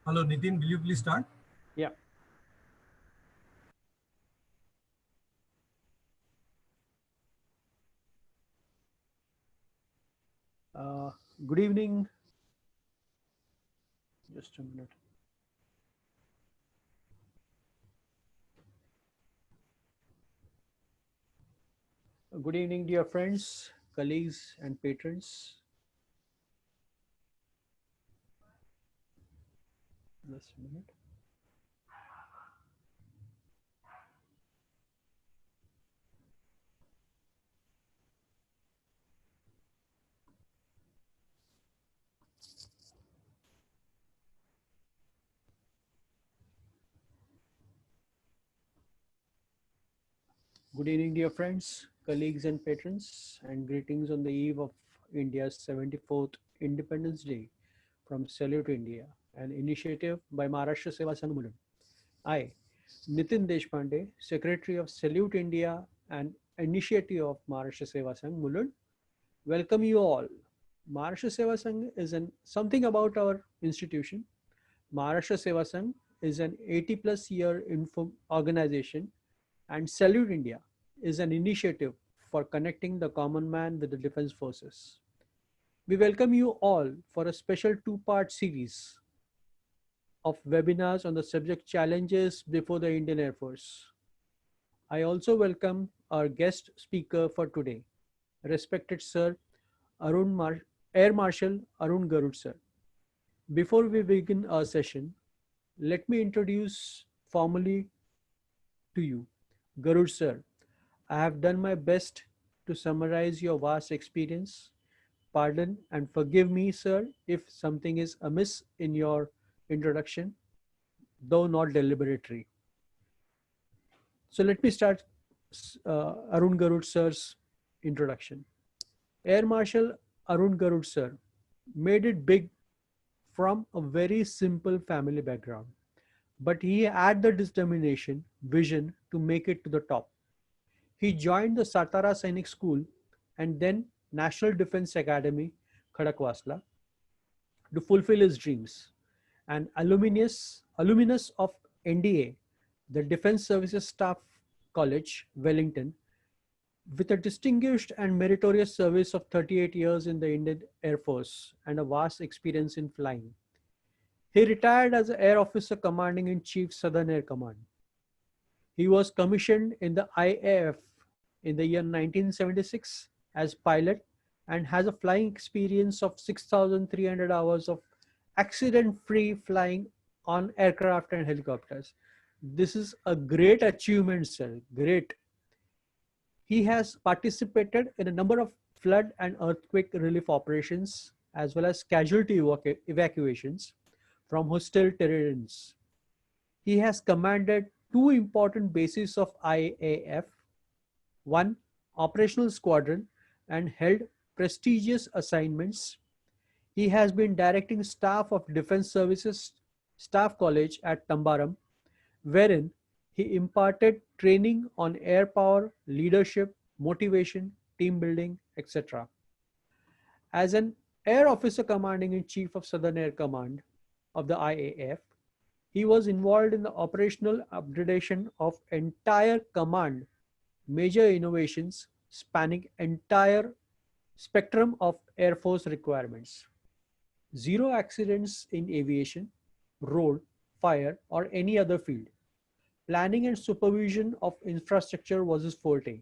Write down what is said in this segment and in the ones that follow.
Hello, Nitin. Will you please start? Yeah. Uh, Good evening. Just a minute. Good evening, dear friends, colleagues, and patrons. Just a minute. Good evening, dear friends, colleagues, and patrons, and greetings on the eve of India's 74th Independence Day from Salute India, an initiative by Maharashtra Seva Sangh Mulund. I, Nitin Deshpande, Secretary of Salute India and initiative of Maharashtra Seva Sangh Mulund, welcome you all. Maharashtra Seva Sangh is something about our institution. Maharashtra Seva Sangh is an 80 plus year organization, and Salute India is an initiative for connecting the common man with the defense forces. We welcome you all for a special two-part series of webinars on the subject challenges before the Indian Air Force. I also welcome our guest speaker for today, respected Sir Air Marshal Arun Garud sir. Before we begin our session, let me introduce formally to you. Garud sir, I have done my best to summarize your vast experience. Pardon and forgive me, sir, if something is amiss in your introduction, though not deliberately. So let me start Arun Garud sir's introduction. Air Marshal Arun Garud sir made it big from a very simple family background, but he had the determination, vision to make it to the top. He joined the Satara Sainik School and then National Defense Academy, Khadakwasla, to fulfill his dreams. An alumnus of NDA, the Defense Services Staff College, Wellington, with a distinguished and meritorious service of 38 years in the Indian Air Force and a vast experience in flying. He retired as an Air Officer Commanding in Chief Southern Air Command. He was commissioned in the IAF in the year 1976 as pilot and has a flying experience of 6,300 hours of accident-free flying on aircraft and helicopters. This is a great achievement, sir. Great. He has participated in a number of flood and earthquake relief operations as well as casualty evacuations from hostile terrains. He has commanded two important bases of IAF, one operational squadron, and held prestigious assignments. He has been directing staff of Defense Services Staff College at Tambaram, wherein he imparted training on air power, leadership, motivation, team building, etc. As an Air Officer Commanding in Chief of Southern Air Command of the IAF, he was involved in the operational upgradation of entire command, major innovations spanning entire spectrum of Air Force requirements. Zero accidents in aviation, road, fire, or any other field. Planning and supervision of infrastructure was his forte.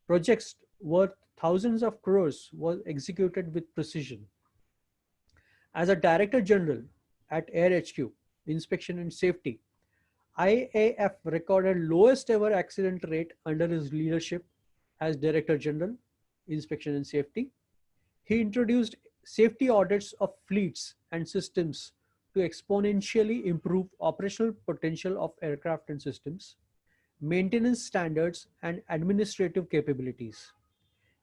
Projects worth thousands of crores were executed with precision. As a Director General at Air HQ, Inspection and Safety, IAF recorded lowest ever accident rate under his leadership as Director General, Inspection and Safety. He introduced safety audits of fleets and systems to exponentially improve operational potential of aircraft and systems, maintenance standards, and administrative capabilities.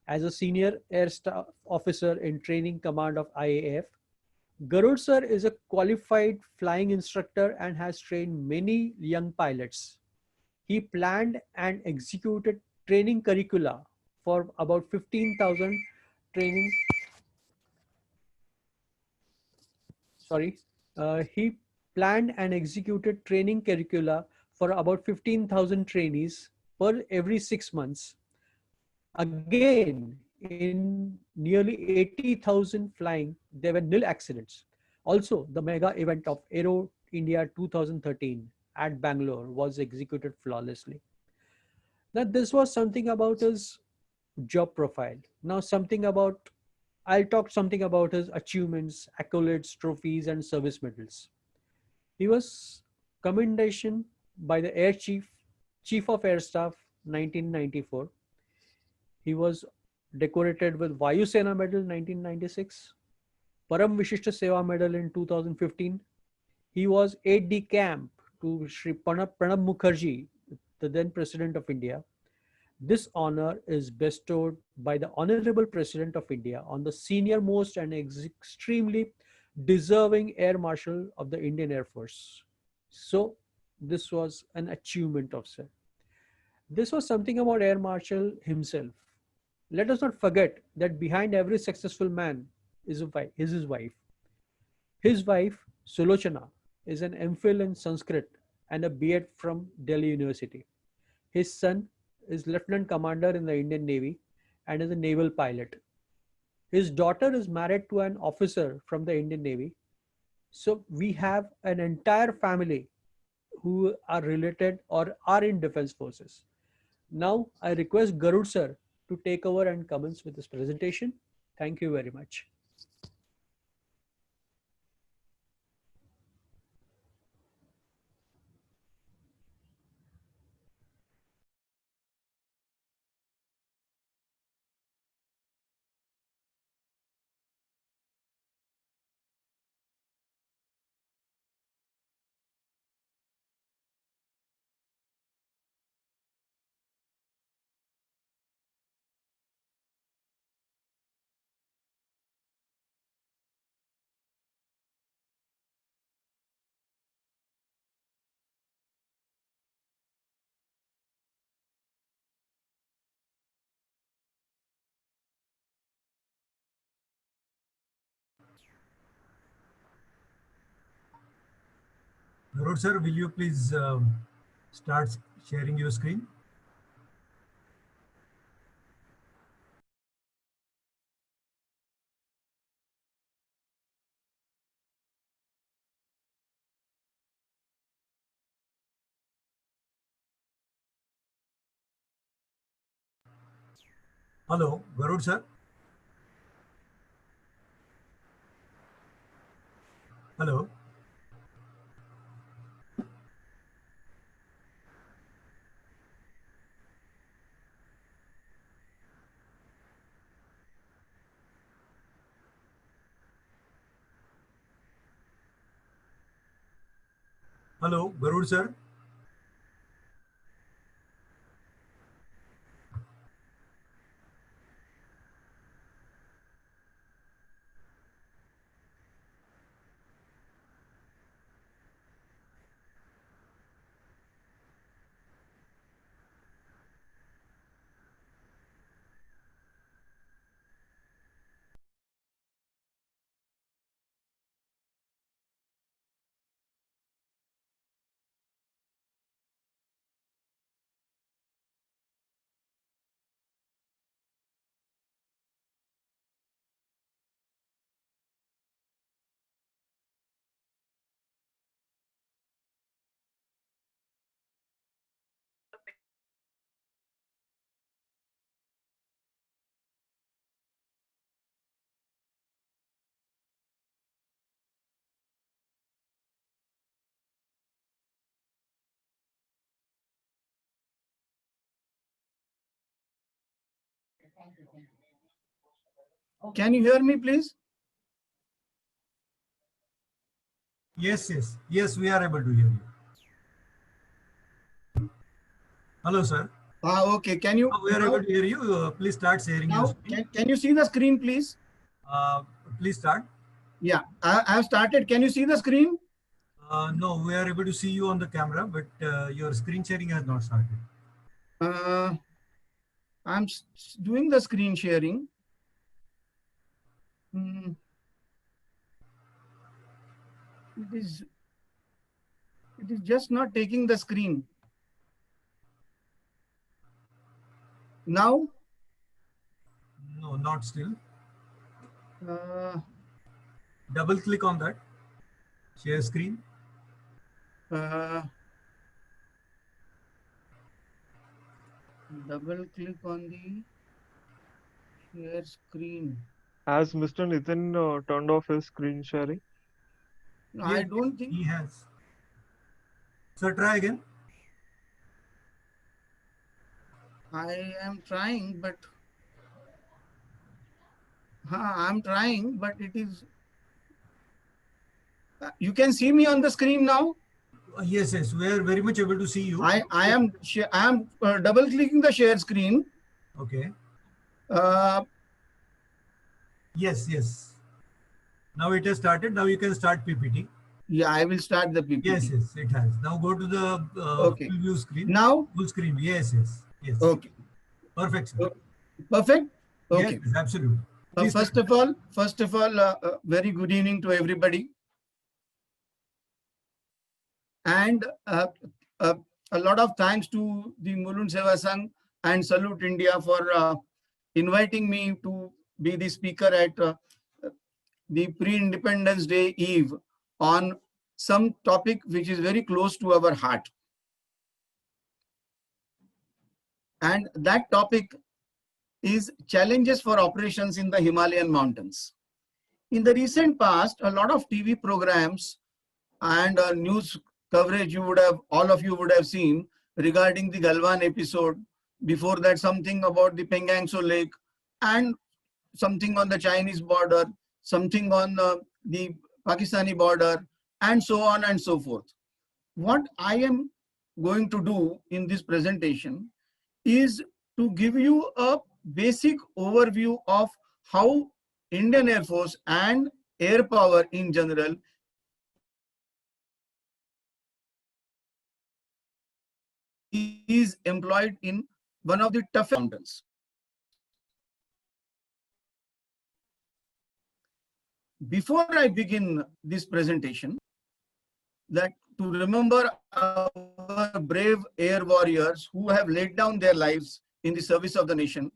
As a senior air staff officer in training command of IAF, Garud sir is a qualified flying instructor and has trained many young pilots. He planned and executed training curricula for about 15,000 training. Sorry. He planned and executed training curricula for about 15,000 trainees per every 6 months. Again, in nearly 80,000 flying, there were nil accidents. Also, the mega event of Aero India 2013 at Bangalore was executed flawlessly. Now, this was something about his job profile. Now, I'll talk something about his achievements, accolades, trophies, and service medals. He was commendation by the Air Chief, Chief of Air Staff, 1994. He was decorated with Vayu Sena Medal 1996, Param Vishishta Seva Medal in 2015. He was aide de camp to Sri Pranab Mukherjee, the then President of India. This honor is bestowed by the Honorable President of India on the senior most and extremely deserving Air Marshal of the Indian Air Force. So, this was an achievement of sir. This was something about Air Marshal himself. Let us not forget that behind every successful man is his wife. His wife, Sulochana, is an MPhil in Sanskrit and a B.Ed from Delhi University. His son is Lieutenant Commander in the Indian Navy and is a naval pilot. His daughter is married to an officer from the Indian Navy. So we have an entire family who are related or are in defense forces. Now I request Garud sir to take over and commence with this presentation. Thank you very much. Garud sir, will you please start sharing your screen? Hello, Garud sir. Hello. Hello, Garud sir. Can you hear me, please? Yes, yes, yes, we are able to hear you. Hello, sir. Okay. Can you? We are able to hear you. Please start sharing your Now, screen. can you see the screen, please? Please start. Yeah, I have started. Can you see the screen? No, we are able to see you on the camera, but your screen sharing has not started. I'm doing the screen sharing. It is It is just not taking the screen. Now, No, not still. uh, Double click on that. Share screen. double click on the share screen. Has Mr. Nitin turned off his screen sharing? No, Yes, I don't think. he has. So try again. I am trying, but I'm trying, but it is. You can see me on the screen now. Yes, yes, we are very much able to see you. I am double clicking the share screen. Okay. Uh, Yes, yes. Now it has started. Now you can start PPT. yeah, I will start the PPT. Yes, yes, it has. Now go to the Okay. full view screen. Now, Full screen. Yes, yes, yes. okay, Perfect, sir. perfect. Okay. Yes, absolutely. Please First of all, very good evening to everybody, and a lot of thanks to the Mulund Seva Sangh and Salute India for inviting me to be the speaker at the Pre-Independence Day Eve on some topic which is very close to our heart. And that topic is challenges for operations in the Himalayan mountains. In the recent past, a lot of TV programs and news coverage all of you would have seen regarding the Galwan episode. Before that, something about the Pengangso Lake, and something on the Chinese border, something on the Pakistani border, and so on and so forth. What I am going to do in this presentation is to give you a basic overview of how Indian Air Force and air power in general is employed in one of the toughest mountains. Before I begin this presentation, that to remember our brave air warriors who have laid down their lives in the service of the nation.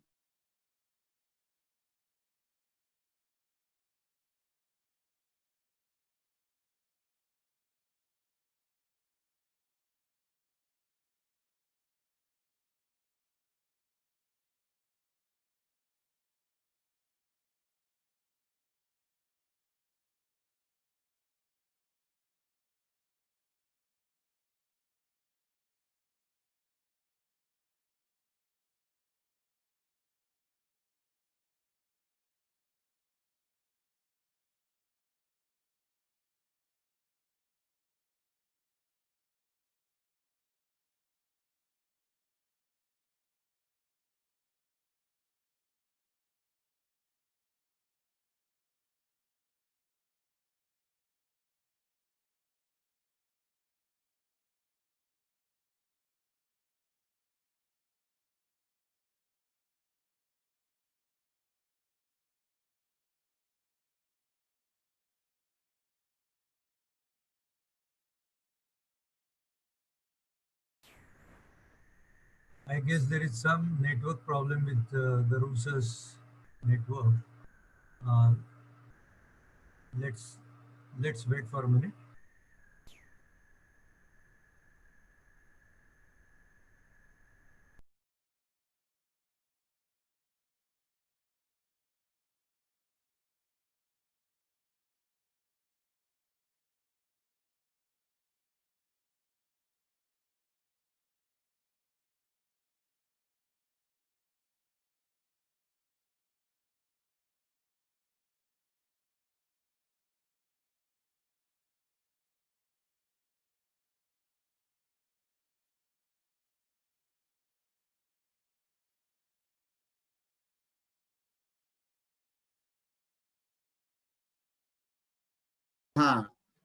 I guess there is some network problem with the Roosers network. Uh, let's wait for a minute.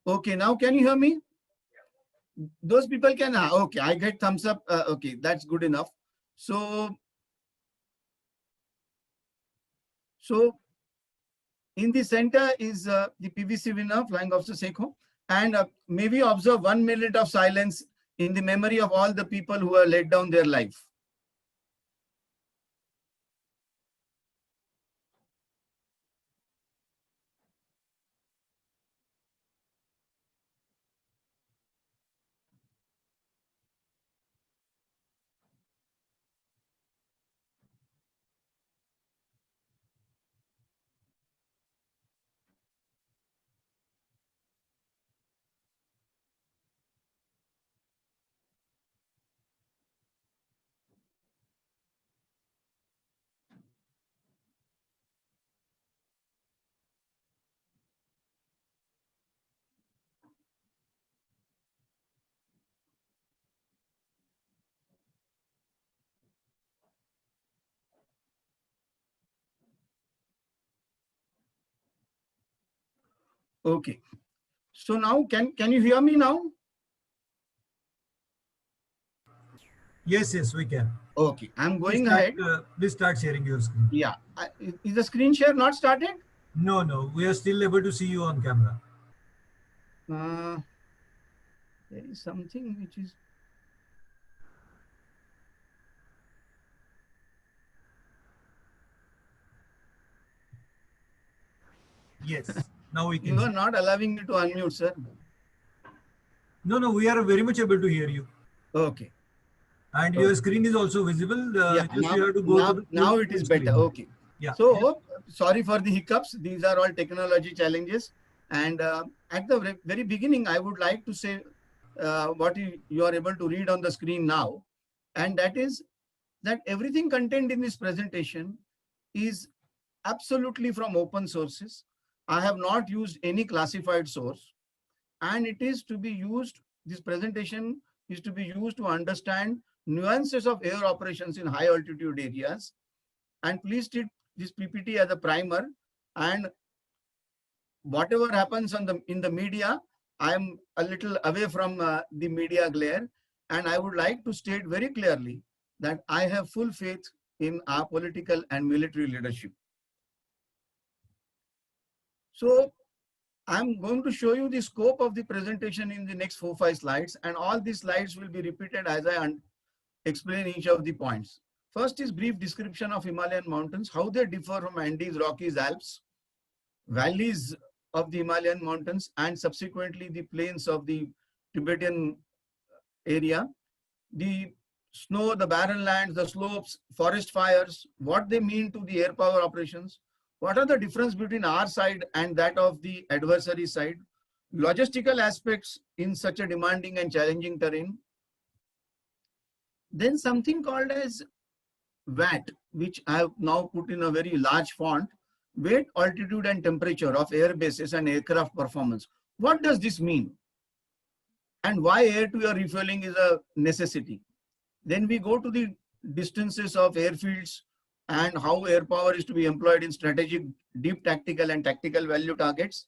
Okay, now can you hear me? Those people can, okay, I get thumbs up. Okay, that's good enough. So in the center is the PVC winner, Flying Officer Sekho, and maybe observe 1 minute of silence in the memory of all the people who have laid down their life. Okay. So now, can you hear me now? Yes, yes, we can. Okay, I'm going Please start, ahead. please start sharing your screen. Yeah. Is the screen share not started? No, no, we are still able to see you on camera. There is something which is. Yes, now we can You see. are not allowing me to unmute, sir. No, no, we are very much able to hear you. Okay. And Okay. your screen is also visible. Yeah. Just you have to go to the Now full it is screen. better. Okay. Yeah. So sorry for the hiccups. These are all technology challenges. And at the very beginning, I would like to say what you are able to read on the screen now. And that is that everything contained in this presentation is absolutely from open sources. I have not used any classified source. And it is to be used, this presentation is to be used to understand nuances of air operations in high altitude areas. And please treat this PPT as a primer, and whatever happens in the media, I am a little away from the media glare, and I would like to state very clearly that I have full faith in our political and military leadership. So I'm going to show you the scope of the presentation in the next 4-5 slides, and all these slides will be repeated as I explain each of the points. First is brief description of Himalayan mountains, how they differ from Andes, Rockies, Alps, valleys of the Himalayan mountains, and subsequently the plains of the Tibetan area, the snow, the barren lands, the slopes, forest fires, what they mean to the air power operations, what are the difference between our side and that of the adversary side, logistical aspects in such a demanding and challenging terrain. Then something called as WAT, which I have now put in a very large font, weight, altitude, and temperature of air bases and aircraft performance. What does this mean? And why air-to-air refueling is a necessity? Then we go to the distances of airfields and how air power is to be employed in strategic, deep tactical and tactical value targets.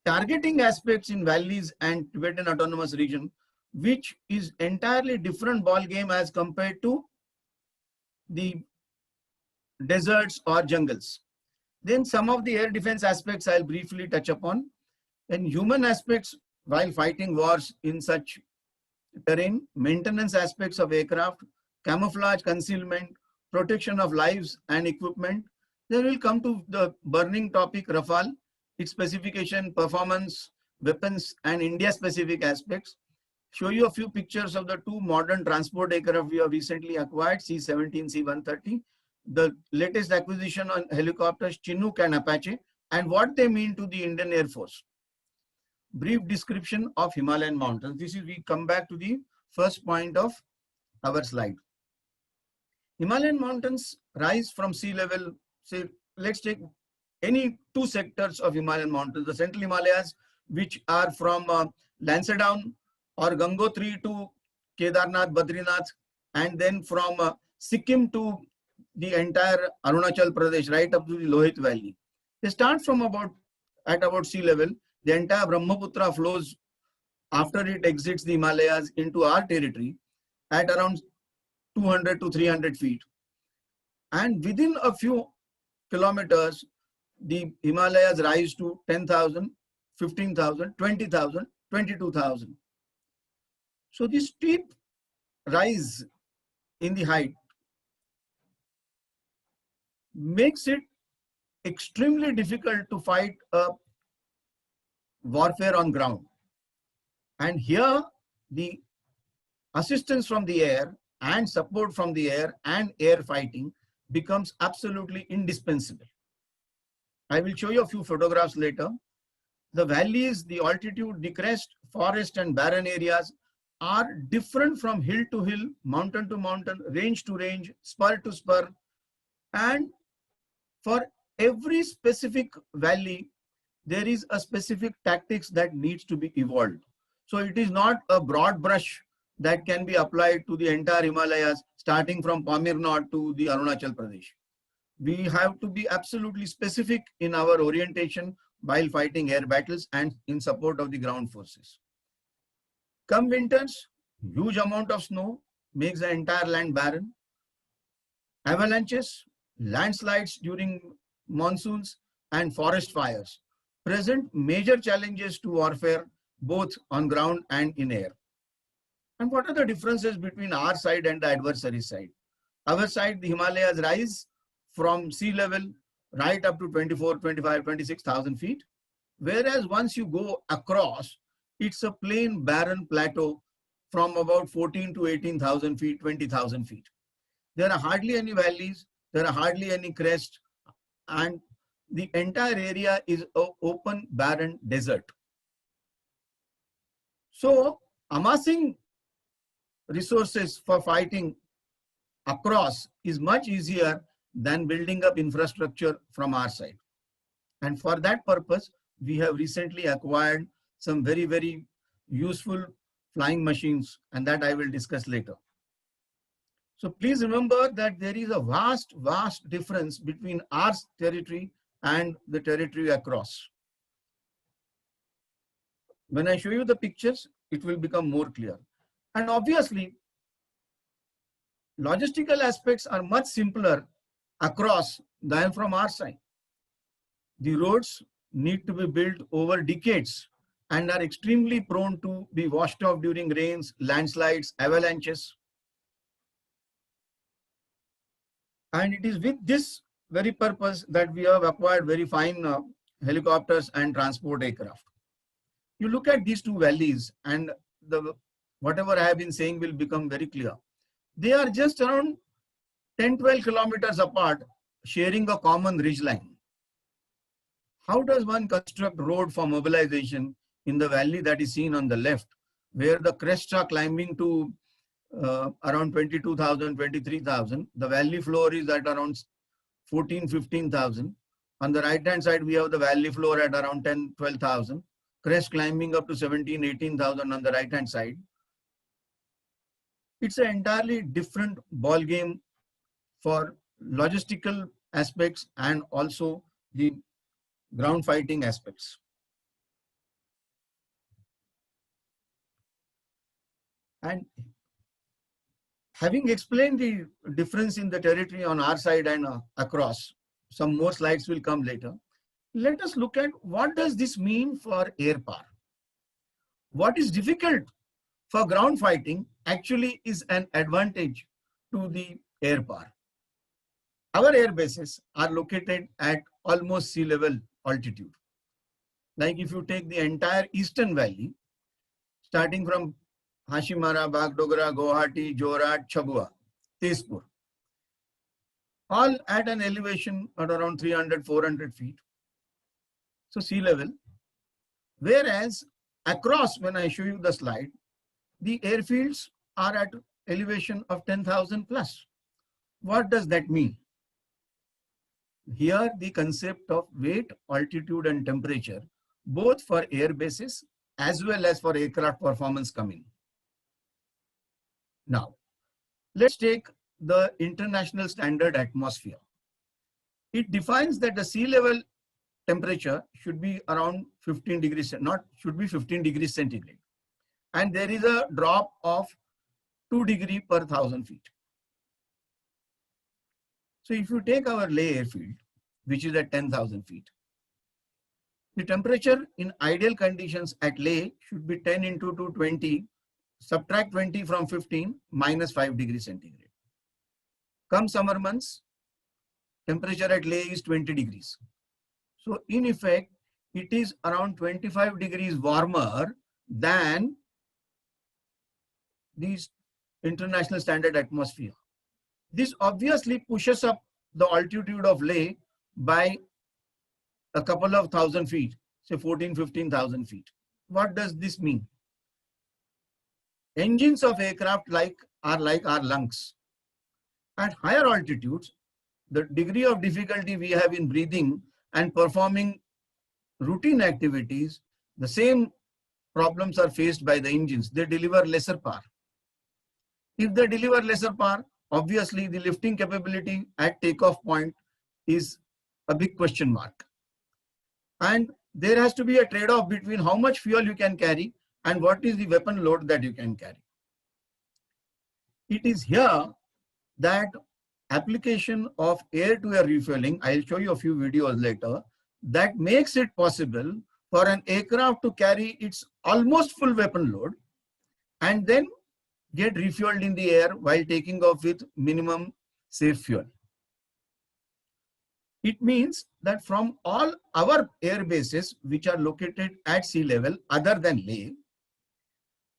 Targeting aspects in valleys and Tibetan Autonomous Region, which is entirely different ball game as compared to the deserts or jungles. Then some of the air defense aspects I'll briefly touch upon. And human aspects while fighting wars in such terrain, maintenance aspects of aircraft, camouflage, concealment, protection of lives and equipment. Then we'll come to the burning topic, Rafale, its specification, performance, weapons, and India-specific aspects. Show you a few pictures of the two modern transport aircraft we have recently acquired, C-17, C-130, the latest acquisition on helicopters, Chinook and Apache, and what they mean to the Indian Air Force. Brief description of Himalayan mountains. This is, we come back to the first point of our slide. Himalayan mountains rise from sea level. Say, let's take any two sectors of Himalayan mountains, the Central Himalayas, which are from Lansdowne or Gangotri to Kedarnath, Badrinath, and then from Sikkim to the entire Arunachal Pradesh, right up to the Lohit Valley. They start from at about sea level. The entire Brahmaputra flows after it exits the Himalayas into our territory at around 200 to 300 feet. And within a few kilometers, the Himalayas rise to 10,000, 15,000, 20,000, 22,000. So this steep rise in the height makes it extremely difficult to fight a warfare on ground. And here the assistance from the air and support from the air and air fighting becomes absolutely indispensable. I will show you a few photographs later. The valleys, the altitude, the crest, forest and barren areas are different from hill to hill, mountain to mountain, range to range, spur to spur. And for every specific valley, there is a specific tactics that needs to be evolved. So it is not a broad brush that can be applied to the entire Himalayas, starting from Pamir Nod to the Arunachal Pradesh. We have to be absolutely specific in our orientation while fighting air battles and in support of the ground forces. Come winters, huge amount of snow makes the entire land barren. Avalanches, landslides during monsoons and forest fires present major challenges to warfare both on ground and in air. And what are the differences between our side and the adversary side? Our side, the Himalayas rise from sea level right up to 24, 25, 26,000 feet. Whereas once you go across, it's a plain barren plateau from about 14 to 18,000 feet, 20,000 feet. There are hardly any valleys, there are hardly any crests, and the entire area is an open, barren desert. So amassing resources for fighting across is much easier than building up infrastructure from our side. And for that purpose, we have recently acquired some very, very useful flying machines, and that I will discuss later. So please remember that there is a vast, vast difference between our territory and the territory across. When I show you the pictures, it will become more clear. And obviously, logistical aspects are much simpler across than from our side. The roads need to be built over decades and are extremely prone to be washed off during rains, landslides, avalanches. And it is with this very purpose that we have acquired very fine helicopters and transport aircraft. You look at these two valleys and whatever I have been saying will become very clear. They are just around 10-12 kilometers apart, sharing a common ridge line. How does one construct road for mobilization in the valley that is seen on the left, where the crests are climbing to around 22,000, 23,000. The valley floor is at around 14, 15,000. On the right hand side, we have the valley floor at around 10, 12,000. Crest climbing up to 17, 18,000 on the right hand side. It's an entirely different ball game for logistical aspects and also the ground fighting aspects. And having explained the difference in the territory on our side and across, some more slides will come later. Let us look at what does this mean for air power. What is difficult for ground fighting actually is an advantage to the air power. Our air bases are located at almost sea level altitude. Like if you take the entire Eastern Valley, starting from Hashimara, Bagdogra, Guwahati, Jorhat, Chabua, Tezpur, all at an elevation at around 300, 400 feet. So sea level. Whereas across, when I show you the slide, the airfields are at elevation of 10,000 plus. What does that mean? Here, the concept of weight, altitude, and temperature, both for air bases as well as for aircraft performance come in. Now, let's take the international standard atmosphere. It defines that the sea level temperature should be around 15 degrees, should be 15 degrees centigrade. And there is a drop of 2 degrees per 1,000 feet. So if you take our Leh airfield, which is at 10,000 feet, The temperature in ideal conditions at Leh should be 10 into 220, subtract 20 from 15, minus 5 degrees centigrade. Come summer months, temperature at Leh is 20 degrees. So in effect, it is around 25 degrees warmer than the international standard atmosphere. This obviously pushes up the altitude of Leh by a couple of thousand feet, say 15,000 feet. What does this mean? Engines of aircraft are like our lungs. At higher altitudes, the degree of difficulty we have in breathing and performing routine activities, the same problems are faced by the engines. They deliver lesser power. If they deliver lesser power, obviously the lifting capability at takeoff point is a big question mark. And there has to be a trade-off between how much fuel you can carry and what is the weapon load that you can carry. It is here that application of air-to-air refueling, I'll show you a few videos later, that makes it possible for an aircraft to carry its almost full weapon load and then get refueled in the air while taking off with minimum safe fuel. It means that from all our air bases which are located at sea level other than Leh,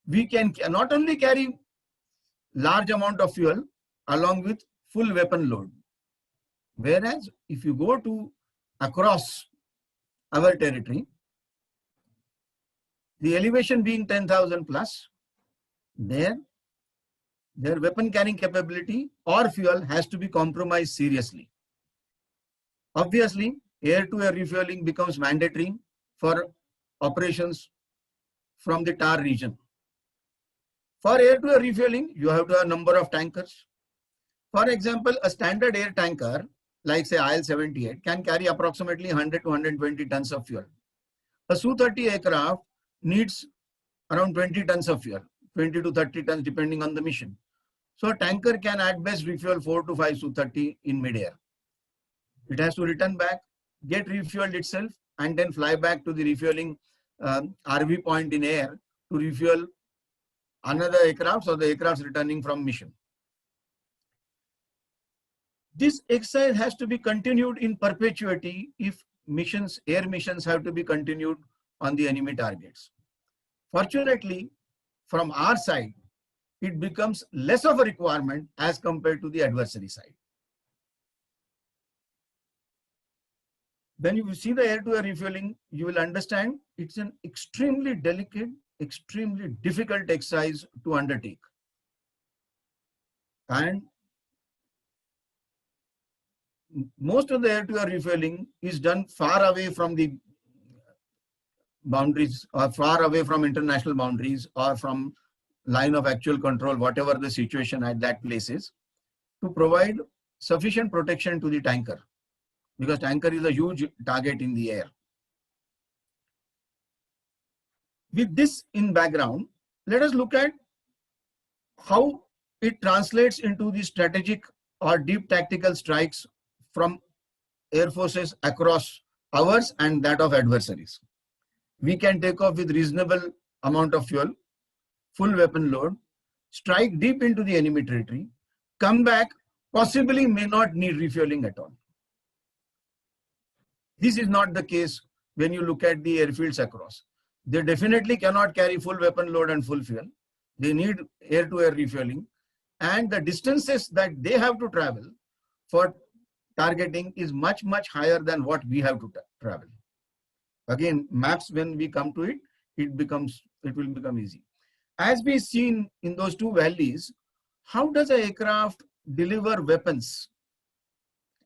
we can not only carry large amount of fuel along with full weapon load. Whereas if you go to across our territory, the elevation being 10,000 plus, their weapon carrying capability or fuel has to be compromised seriously. Obviously, air-to-air refueling becomes mandatory for operations from the TAR region. For air-to-air refueling, you have to have a number of tankers. For example, a standard air tanker, like say IL-78, can carry approximately 100 to 120 tons of fuel. A Su-30 aircraft needs around 20 tons of fuel, 20 to 30 tons depending on the mission. So a tanker can at best refuel 4 to 5 Su-30 in mid-air. It has to return back, get refueled itself, and then fly back to the refueling RV point in air to refuel another aircraft or the aircrafts returning from mission. This exercise has to be continued in perpetuity if missions, air missions have to be continued on the enemy targets. Fortunately, from our side, it becomes less of a requirement as compared to the adversary side. When you see the air-to-air refueling, you will understand it's an extremely delicate, extremely difficult exercise to undertake. And most of the air-to-air refueling is done far away from the boundaries or far away from international boundaries or from line of actual control, whatever the situation at that place is, to provide sufficient protection to the tanker, because tanker is a huge target in the air. With this in background, let us look at how it translates into the strategic or deep tactical strikes from air forces across ours and that of adversaries. We can take off with reasonable amount of fuel, full weapon load, strike deep into the enemy territory, come back, possibly may not need refueling at all. This is not the case when you look at the airfields across. They definitely cannot carry full weapon load and full fuel. They need air-to-air refueling, and the distances that they have to travel for targeting is much, much higher than what we have to travel. Again, maps, when we come to it, it will become easy. As we seen in those two valleys, how does an aircraft deliver weapons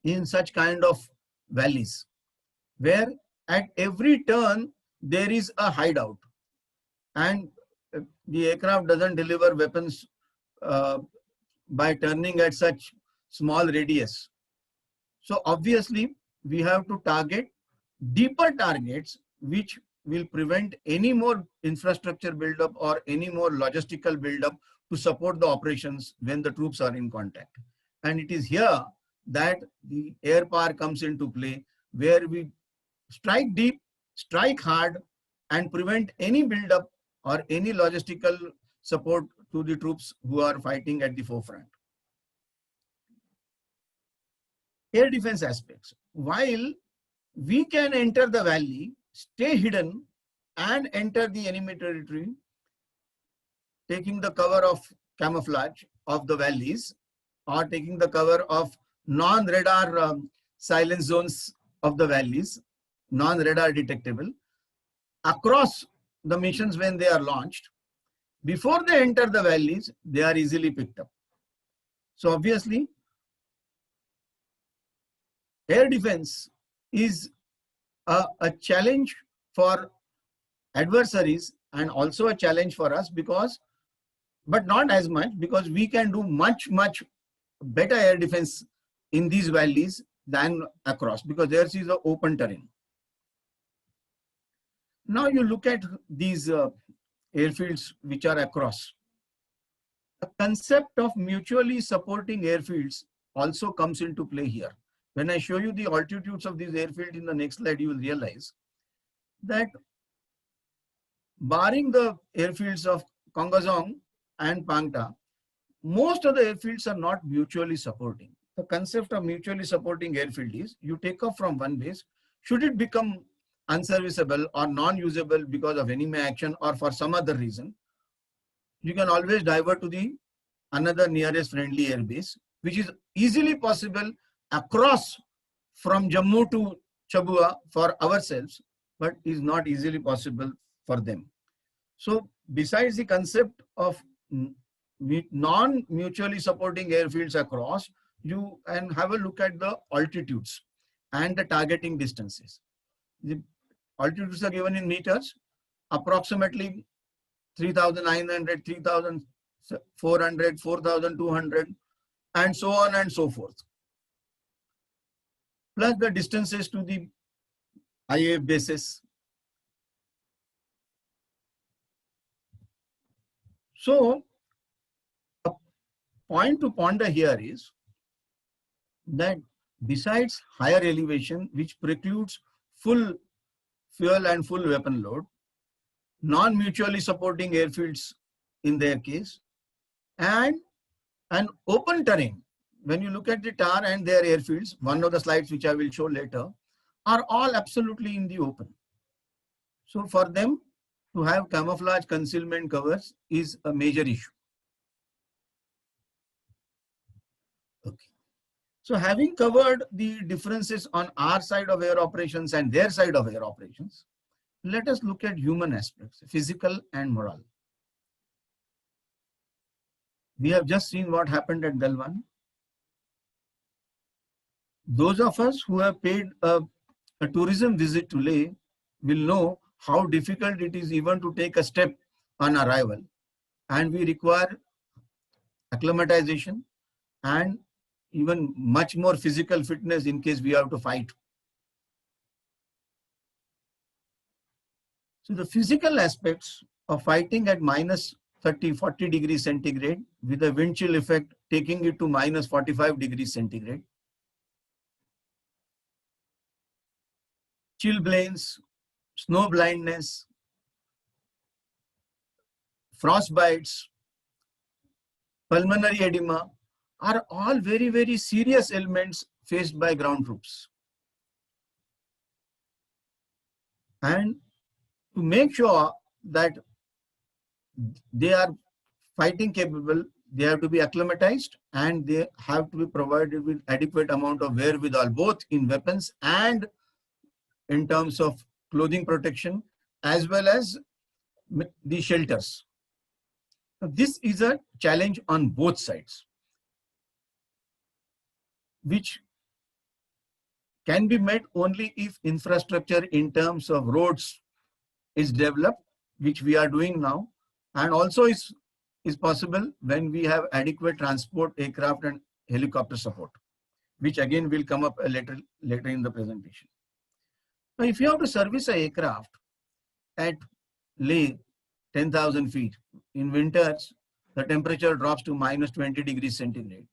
in such kind of valleys, where at every turn there is a hideout and the aircraft doesn't deliver weapons by turning at such small radius. So obviously we have to target deeper targets which will prevent any more infrastructure buildup or any more logistical buildup to support the operations when the troops are in contact. And it is here that the air power comes into play, where we strike deep strike hard and prevent any build-up or any logistical support to the troops who are fighting at the forefront. Air defense aspects. While we can enter the valley, stay hidden, and enter the enemy territory, taking the cover of camouflage of the valleys or taking the cover of non-radar silence zones of the valleys, non-radar detectable, across the missions when they are launched. Before they enter the valleys, they are easily picked up. So obviously, air defense is a challenge for adversaries and also a challenge for us, because, but not as much, because we can do much better air defense in these valleys than across, because there is an open terrain. Now you look at these airfields which are across. The concept of mutually supporting airfields also comes into play here. When I show you the altitudes of these airfields in the next slide, you will realize that barring the airfields of Kongazong and Pangta, most of the airfields are not mutually supporting. The concept of mutually supporting airfield is you take off from one base, should it become unserviceable or non-usable because of enemy action or for some other reason, you can always divert to the another nearest friendly air base, which is easily possible across from Jammu to Chabua for ourselves, but is not easily possible for them. So besides the concept of non-mutually supporting airfields across, you can have a look at the altitudes and the targeting distances. The altitudes are given in meters, approximately 3,900, 3,400, 4,200, and so on and so forth. Plus the distances to the IAF bases. So a point to ponder here is that besides higher elevation, which precludes full fuel and full weapon load, non-mutually supporting airfields in their case, and an open terrain, when you look at the TAR and their airfields, one of the slides which I will show later, are all absolutely in the open. So for them to have camouflage concealment covers is a major issue. Okay. So having covered the differences on our side of air operations and their side of air operations, let us look at human aspects, physical and moral. We have just seen what happened at Galwan. Those of us who have paid a tourism visit to Leh will know how difficult it is even to take a step on arrival, and we require acclimatization and even much more physical fitness in case we have to fight. So the physical aspects of fighting at minus 30, 40 degrees centigrade with a wind chill effect taking it to minus 45 degrees centigrade. Chilblains, snow blindness, frostbites, pulmonary edema are all very serious ailments faced by ground troops. And to make sure that they are fighting capable, they have to be acclimatized and they have to be provided with adequate amount of wherewithal, both in weapons and in terms of clothing protection, as well as the shelters. Now, this is a challenge on both sides, which can be met only if infrastructure in terms of roads is developed, which we are doing now, and also is possible when we have adequate transport, aircraft and helicopter support, which again will come up later in the presentation. Now, if you have to service an aircraft at Leh, 10,000 feet, in winters, the temperature drops to minus 20 degrees centigrade.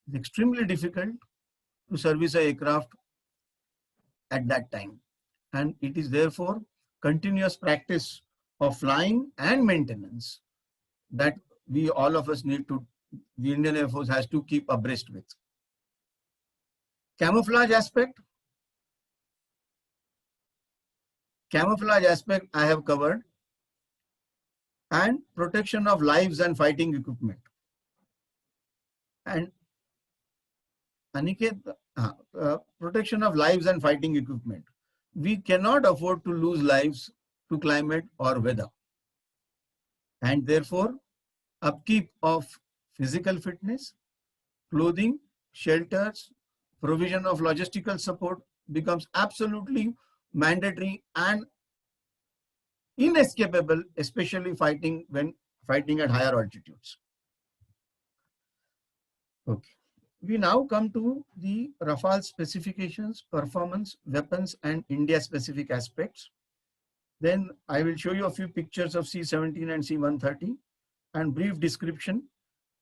It's extremely difficult to service an aircraft at that time. and it is therefore continuous practice of flying and maintenance that we all of us need to, the Indian Air Force has to keep abreast with. Camouflage aspect I have covered, and protection of lives and fighting equipment. And Aniket, protection of lives and fighting equipment. We cannot afford to lose lives to climate or weather. And therefore, upkeep of physical fitness, clothing, shelters, provision of logistical support becomes absolutely mandatory and inescapable, especially when fighting at higher altitudes. Okay. We now come to the Rafale specifications, performance, weapons, and India-specific aspects. Then I will show you a few pictures of C-17 and C-130 and brief description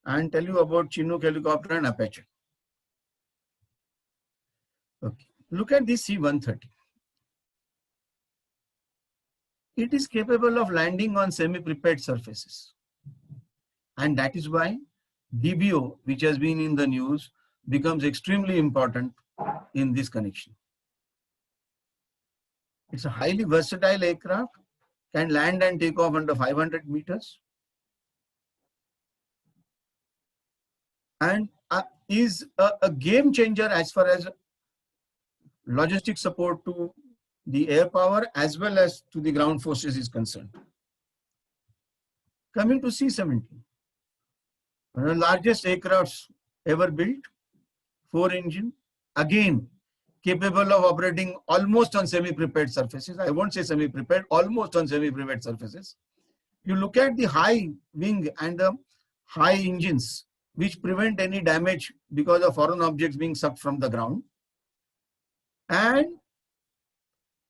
and tell you about Chinook helicopter and Apache. Okay. Look at this C-130. It is capable of landing on semi-prepared surfaces. And that is why DBO, which has been in the news, becomes extremely important in this connection. It's a highly versatile aircraft, can land and take off under 500 meters, and is a game changer as far as logistic support to the air power as well as to the ground forces is concerned. Coming to C-17, one of the largest aircrafts ever built, 4-engine, again capable of operating almost on semi-prepared surfaces. I won't say semi-prepared, almost on semi-prepared surfaces. You look at the high wing and the high engines, which prevent any damage because of foreign objects being sucked from the ground. And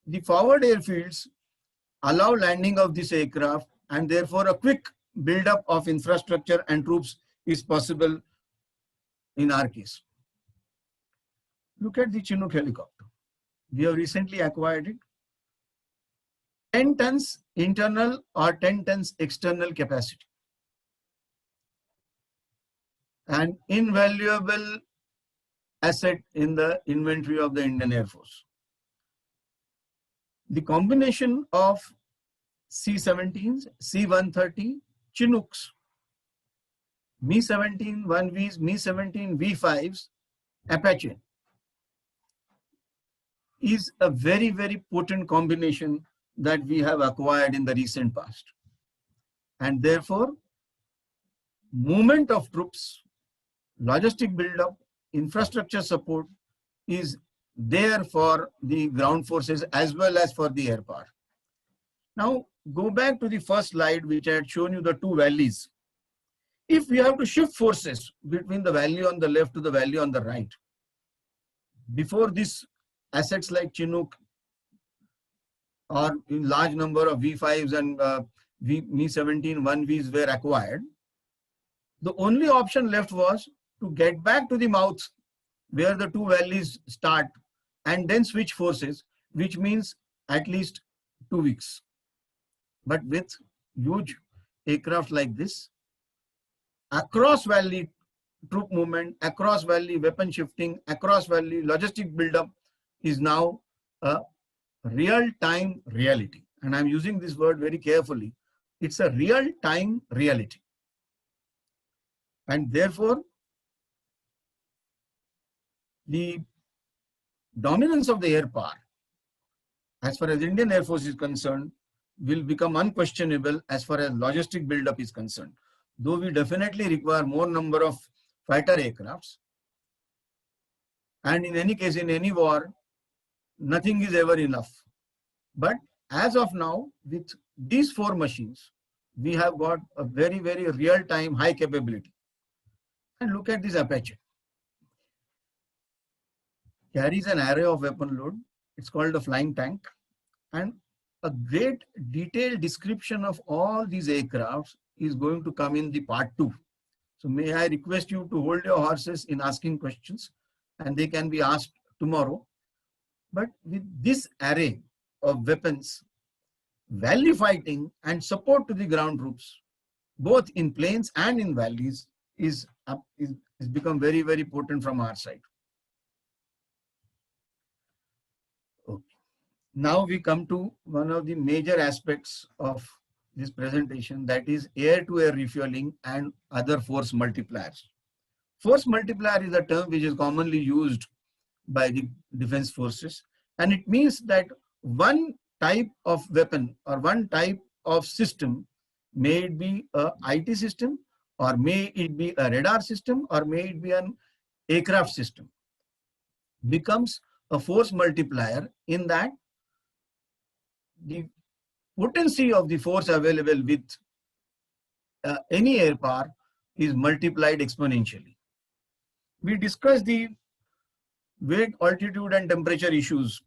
the forward airfields allow landing of this aircraft, and therefore a quick build-up of infrastructure and troops is possible in our case. Look at the Chinook helicopter. We have recently acquired it. 10 tons internal or 10 tons external capacity. An invaluable asset in the inventory of the Indian Air Force. The combination of C-17s, C-130, Chinooks, Mi-17 1Vs, Mi-17 V5s, Apache is a very, very potent combination that we have acquired in the recent past. And therefore, movement of troops, logistic build-up, infrastructure support is there for the ground forces as well as for the air power. Now, go back to the first slide, which I had shown you the two valleys. If we have to shift forces between the valley on the left to the valley on the right, before this, assets like Chinook or in large number of V5s and Mi-17 1Vs were acquired, the only option left was to get back to the mouth where the two valleys start and then switch forces, which means at least 2 weeks. But with huge aircraft like this, across valley troop movement, across valley weapon shifting, across valley logistic buildup is now a real-time reality. And I'm using this word very carefully. It's a real-time reality. And therefore, the dominance of the air power, as far as Indian Air Force is concerned, will become unquestionable as far as logistic buildup is concerned. Though we definitely require more number of fighter aircrafts, and in any case, in any war, nothing is ever enough. But as of now, with these 4 machines, we have got a very, very real-time high capability. And look at this Apache. Carries an array of weapon load. It's called a flying tank. And a great detailed description of all these aircrafts is going to come in the part 2. So may I request you to hold your horses in asking questions, and they can be asked tomorrow. But with this array of weapons, valley fighting, and support to the ground troops, both in plains and in valleys, is become very, very potent from our side. Okay. Now we come to one of the major aspects of this presentation, that is air-to-air refueling and other force multipliers. Force multiplier is a term which is commonly used by the defense forces, and it means that one type of weapon or one type of system, may it be a IT system, or may it be a radar system, or may it be an aircraft system, becomes a force multiplier in that the potency of the force available with any air power is multiplied exponentially. We discussed the weight, altitude, and temperature issues.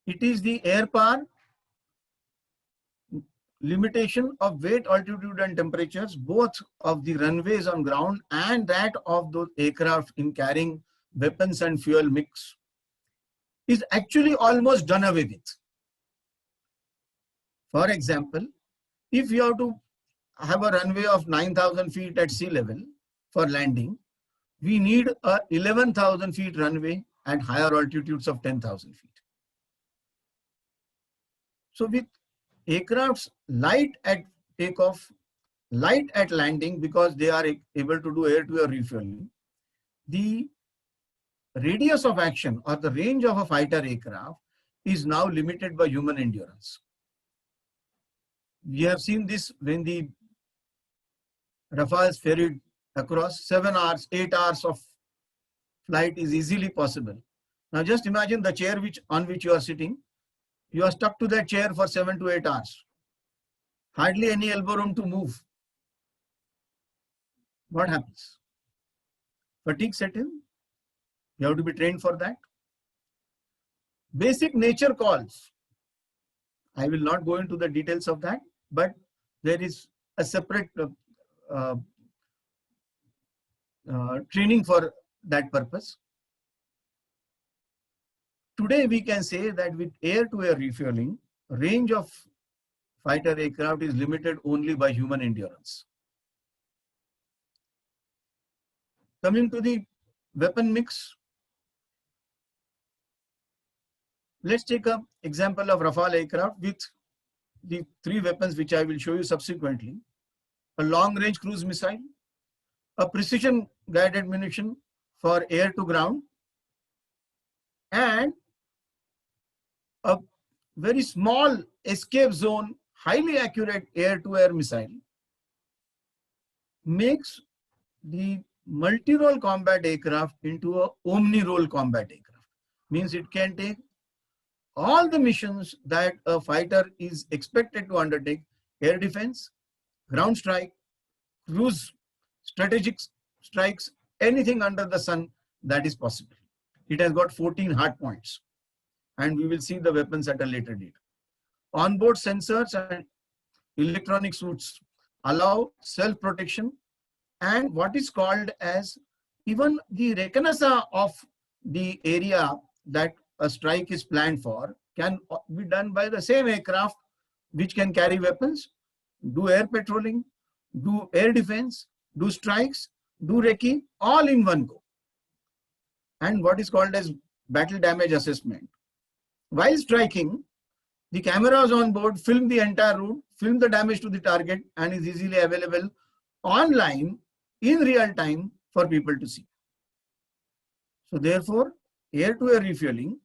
It is the air power, limitation of weight, altitude, and temperatures, both of the runways on ground and that of those aircraft in carrying weapons and fuel mix, is actually almost done away with. For example, if you have to have a runway of 9,000 feet at sea level for landing, we need a 11,000 feet runway at higher altitudes of 10,000 feet. So with aircrafts light at takeoff, light at landing, because they are able to do air-to-air refueling, the radius of action or the range of a fighter aircraft is now limited by human endurance. We have seen this when the Rafales ferried across 7 hours, 8 hours of flight is easily possible. Now just imagine the chair on which you are sitting. You are stuck to that chair for 7 to 8 hours. Hardly any elbow room to move. What happens? Fatigue set in. You have to be trained for that. Basic nature calls. I will not go into the details of that, but there is a separate training for that purpose. Today we can say that with air-to-air refueling, range of fighter aircraft is limited only by human endurance. Coming to the weapon mix, let's take an example of Rafale aircraft with the 3 weapons which I will show you subsequently. A long-range cruise missile, a precision-guided munition for air to ground, and a very small escape zone, highly accurate air-to-air missile, makes the multi-role combat aircraft into a omni-role combat aircraft. Means it can take all the missions that a fighter is expected to undertake: air defense, ground strike, cruise, strategic strikes, anything under the sun that is possible. It has got 14 hard points, and we will see the weapons at a later date. Onboard sensors and electronic suits allow self-protection, and what is called as even the reconnaissance of the area that a strike is planned for can be done by the same aircraft, which can carry weapons, do air patrolling, do air defense, do strikes, do recce, all in one go. And what is called as battle damage assessment. While striking, the cameras on board film the entire route, film the damage to the target, and is easily available online in real time for people to see. So therefore, air-to-air refueling,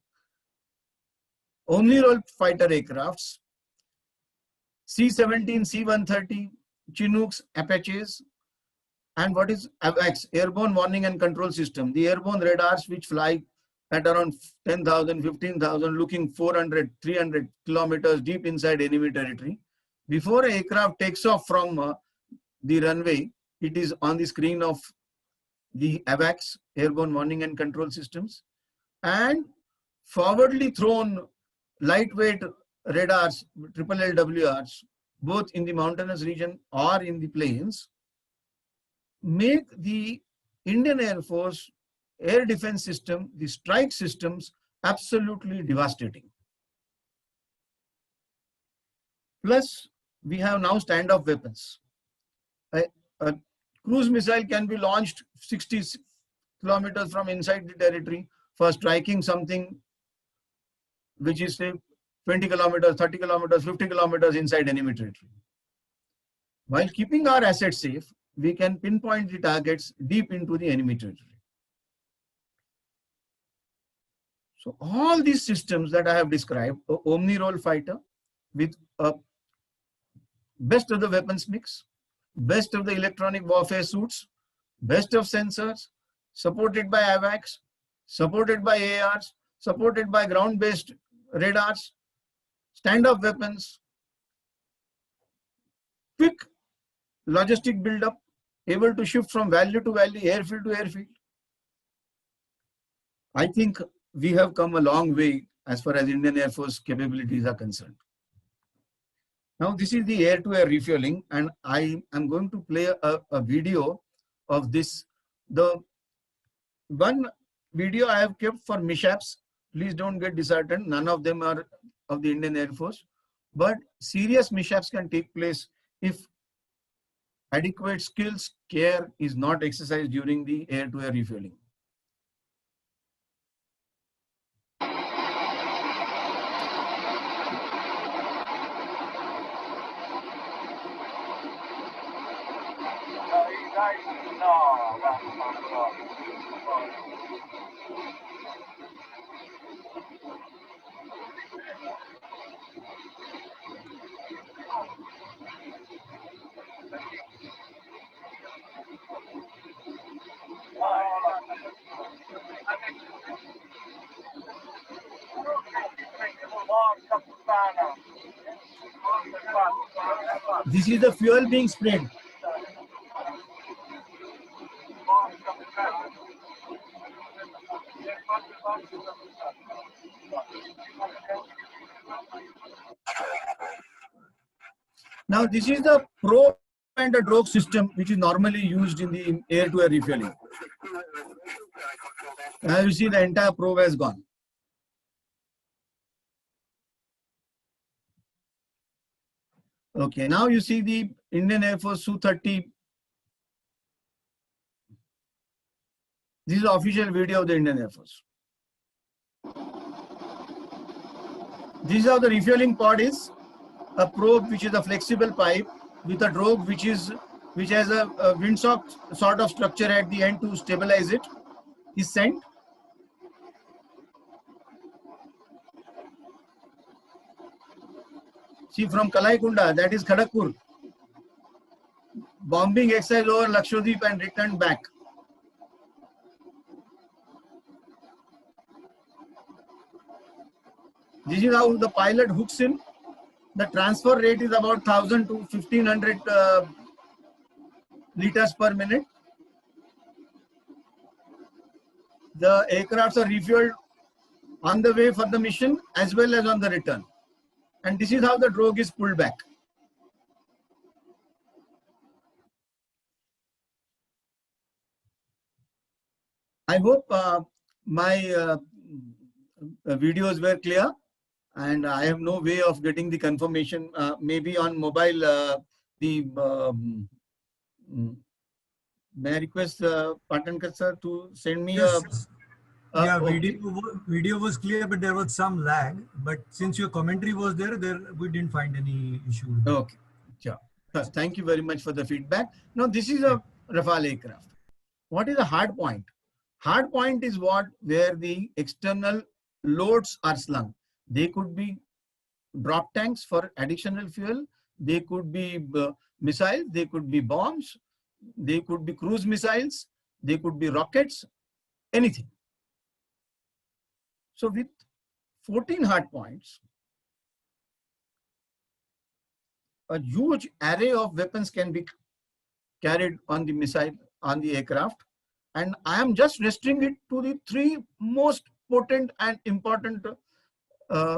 omni-role fighter aircrafts, C-17, C-130, Chinooks, Apaches, and what is AWACS, Airborne Warning and Control System, the airborne radars which fly at around 10,000, 15,000, looking 400, 300 kilometers deep inside enemy territory. Before an aircraft takes off from the runway, it is on the screen of the AWACS, Airborne Warning and Control Systems, and forwardly thrown lightweight radars, LLWRs, both in the mountainous region or in the plains, make the Indian Air Force air defense system, the strike systems, absolutely devastating. Plus, we have now standoff weapons. A cruise missile can be launched 60 kilometers from inside the territory for striking something which is, say, 20 kilometers, 30 kilometers, 50 kilometers inside enemy territory. While keeping our assets safe, we can pinpoint the targets deep into the enemy territory. So all these systems that I have described, Omni role fighter with a best of the weapons mix, best of the electronic warfare suits, best of sensors, supported by AWACS, supported by ARs, supported by ground-based radars, standoff weapons, quick logistic build-up, able to shift from valley to valley, airfield to airfield. I think we have come a long way as far as Indian Air Force capabilities are concerned. Now, this is the air-to-air refueling, and I am going to play a video of this. The one video I have kept for mishaps. Please don't get disheartened. None of them are of the Indian Air Force. But serious mishaps can take place if adequate skills, care is not exercised during the air-to-air refueling. This is the fuel being sprayed. Now, this is the probe and the drogue system, which is normally used in the air-to-air refueling. As you see, the entire probe has gone. Okay, now you see the Indian Air Force Su-30. This is the official video of the Indian Air Force. This is how the refueling pod is. A probe, which is a flexible pipe, with a drogue which has a windsock sort of structure at the end to stabilize it, is sent. See, from Kalaikunda, that is Kharagpur, bombing exercise over Lakshadweep and returned back. This is how the pilot hooks in. The transfer rate is about 1,000 to 1,500 liters per minute. The aircrafts are refueled on the way for the mission as well as on the return. And this is how the drogue is pulled back. I hope my videos were clear, and I have no way of getting the confirmation. Maybe on mobile, may I request Patankar sir to send me Yes. Yeah, okay. video was clear, but there was some lag. But since your commentary was there, we didn't find any issue. Okay, sure. Thank you very much for the feedback. Now, this is a Rafale aircraft. What is a hard point? Hard point is where the external loads are slung. They could be drop tanks for additional fuel. They could be missiles. They could be bombs. They could be cruise missiles. They could be rockets, anything. So with 14 hard points, a huge array of weapons can be carried on the missile, on the aircraft. And I am just restricting it to the 3 most potent and important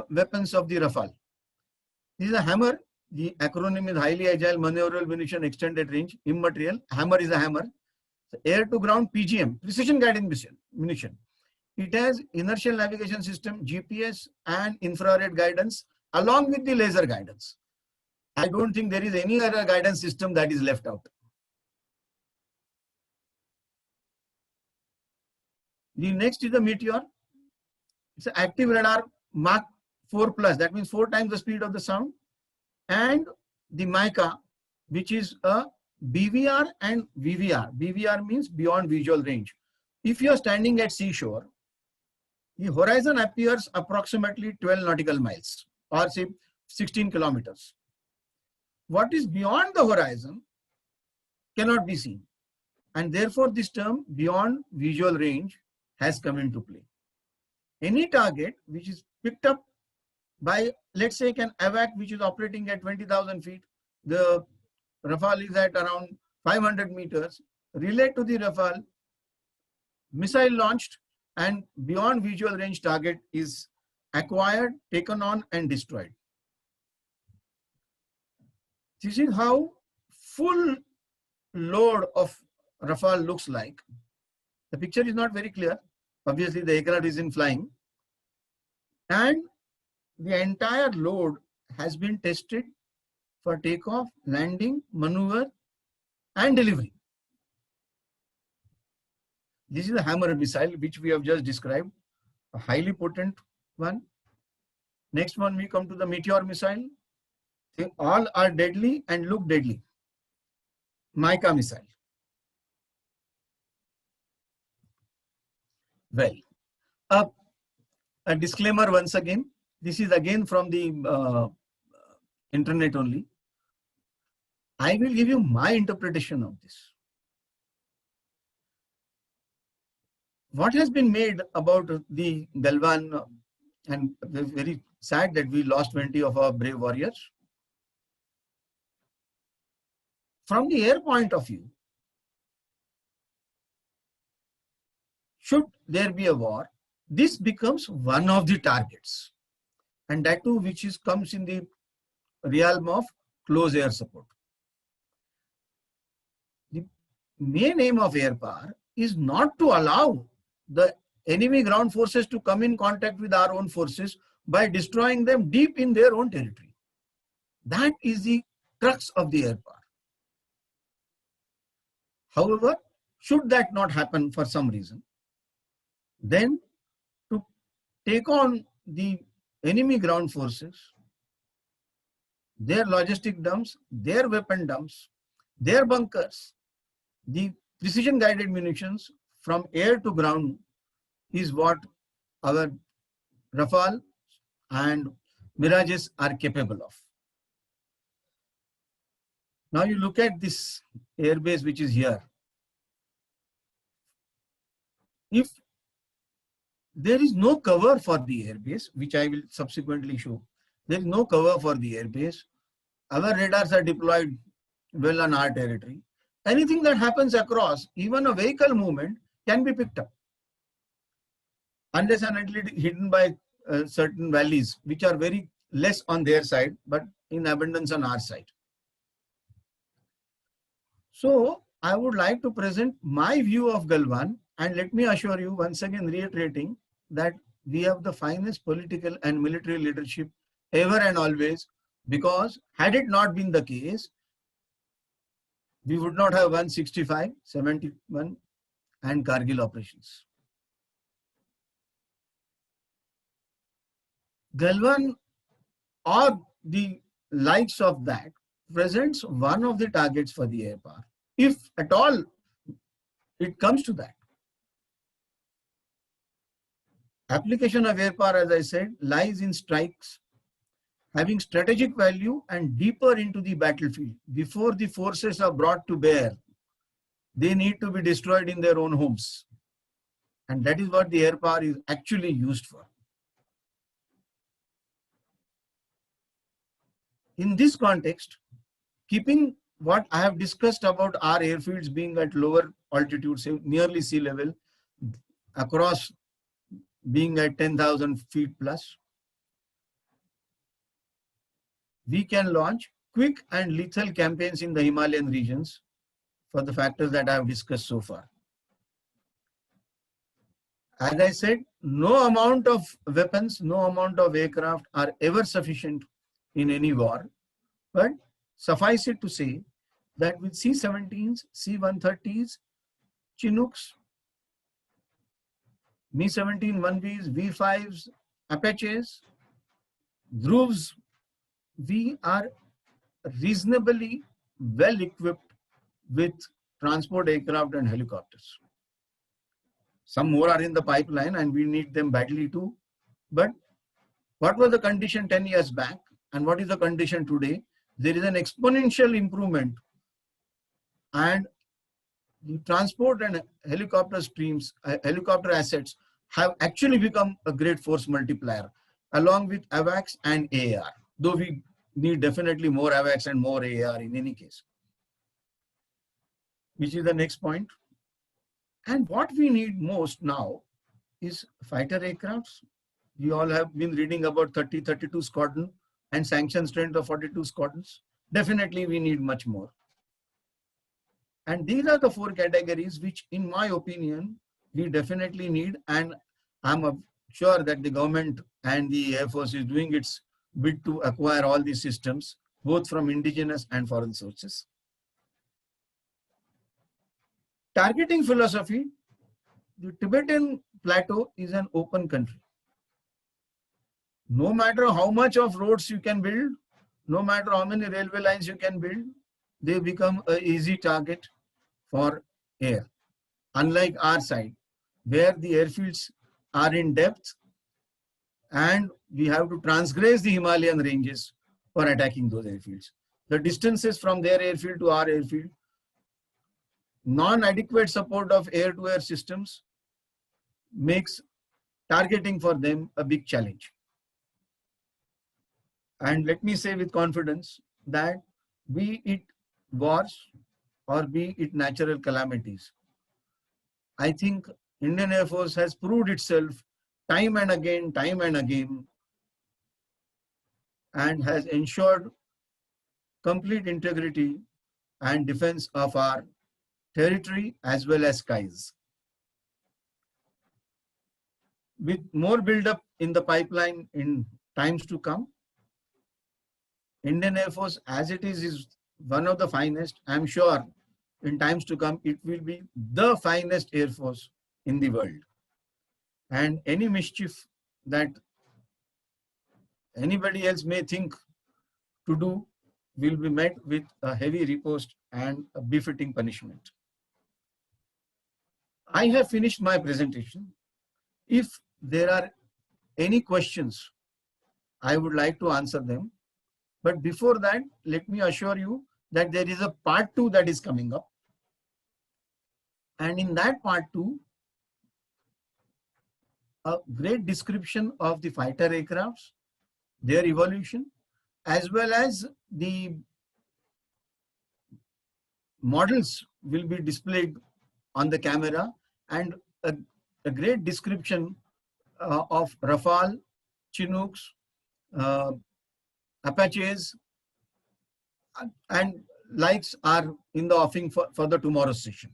weapons of the Rafale. This is a hammer. The acronym is Highly Agile Maneuverable Munition Extended Range, immaterial. Hammer is a hammer. Air to ground PGM, precision guided munition. It has inertial navigation system, GPS and infrared guidance along with the laser guidance. I don't think there is any other guidance system that is left out. The next is the Meteor. It's an active radar Mach 4 plus, that means 4 times the speed of the sound. And the Mica, which is a BVR and VVR. BVR means beyond visual range. If you are standing at seashore, the horizon appears approximately 12 nautical miles or say 16 kilometers. What is beyond the horizon cannot be seen. And therefore, this term beyond visual range has come into play. Any target which is picked up by, let's say, an AVAC which is operating at 20,000 feet, the Rafale is at around 500 meters, relate to the Rafale, missile launched, and beyond visual range target is acquired, taken on, and destroyed. This is how full load of Rafale looks like. The picture is not very clear. Obviously, the aircraft is in flying. And the entire load has been tested for takeoff, landing, maneuver, and delivery. This is the Hammer missile, which we have just described, a highly potent one. Next one, we come to the Meteor missile. They all are deadly and look deadly. Mica missile. Well, a disclaimer once again. This is again from the internet only. I will give you my interpretation of this. What has been made about the Galwan, and very sad that we lost 20 of our brave warriors. From the air point of view, should there be a war, this becomes one of the targets, and that too which comes in the realm of close air support. The main aim of air power is not to allow the enemy ground forces to come in contact with our own forces by destroying them deep in their own territory. That is the crux of the air power. However, should that not happen for some reason, then to take on the enemy ground forces, their logistic dumps, their weapon dumps, their bunkers, the precision guided munitions from air to ground is what our Rafale and Mirages are capable of. Now you look at this airbase which is here. If there is no cover for the airbase, which I will subsequently show, there is no cover for the airbase. Our radars are deployed well on our territory. Anything that happens across, even a vehicle movement, can be picked up. Unless and until hidden by certain valleys, which are very less on their side, but in abundance on our side. So I would like to present my view of Galwan, and let me assure you, once again reiterating, that we have the finest political and military leadership ever and always, because had it not been the case, we would not have 165, 71 and Kargil operations. Galwan or the likes of that presents one of the targets for the air power, if at all it comes to that. Application of air power, as I said, lies in strikes having strategic value and deeper into the battlefield. Before the forces are brought to bear, they need to be destroyed in their own homes. And that is what the air power is actually used for. In this context, keeping what I have discussed about our airfields being at lower altitude, say nearly sea level, across being at 10,000 feet plus, we can launch quick and lethal campaigns in the Himalayan regions for the factors that I have discussed so far. As I said, no amount of weapons, no amount of aircraft are ever sufficient in any war. But suffice it to say that with C-17s, C-130s, Chinooks, Mi-17 1Bs, V-5s, Apaches, Dhruvs, we are reasonably well equipped with transport aircraft and helicopters. Some more are in the pipeline and we need them badly too. But what was the condition 10 years back and what is the condition today? There is an exponential improvement, and the transport and helicopter streams, helicopter assets have actually become a great force multiplier along with AWACS and AAR, though we need definitely more AWACS and more AAR in any case, which is the next point. And what we need most now is fighter aircrafts. We all have been reading about 32 squadron and sanction strength of 42 squadrons. Definitely we need much more. And these are the four categories which, in my opinion, we definitely need. And I'm sure that the government and the Air Force is doing its bit to acquire all these systems, both from indigenous and foreign sources. Targeting philosophy, the Tibetan Plateau is an open country. No matter how much of roads you can build, no matter how many railway lines you can build, they become an easy target for air. Unlike our side, where the airfields are in depth and we have to transgress the Himalayan ranges for attacking those airfields. The distances from their airfield to our airfield, non-adequate support of air-to-air systems makes targeting for them a big challenge. And let me say with confidence that be it wars or be it natural calamities, I think Indian Air Force has proved itself time and again, and has ensured complete integrity and defense of our territory as well as skies. With more build-up in the pipeline in times to come, Indian Air Force as it is one of the finest. I'm sure in times to come, it will be the finest Air Force in the world. And any mischief that anybody else may think to do will be met with a heavy riposte and a befitting punishment. I have finished my presentation. If there are any questions, I would like to answer them. But before that, let me assure you that there is a part 2 that is coming up. And in that part 2, a great description of the fighter aircrafts, their evolution, as well as the models will be displayed on the camera, and a great description of Rafale, Chinooks, Apaches, and likes are in the offing for the tomorrow's session.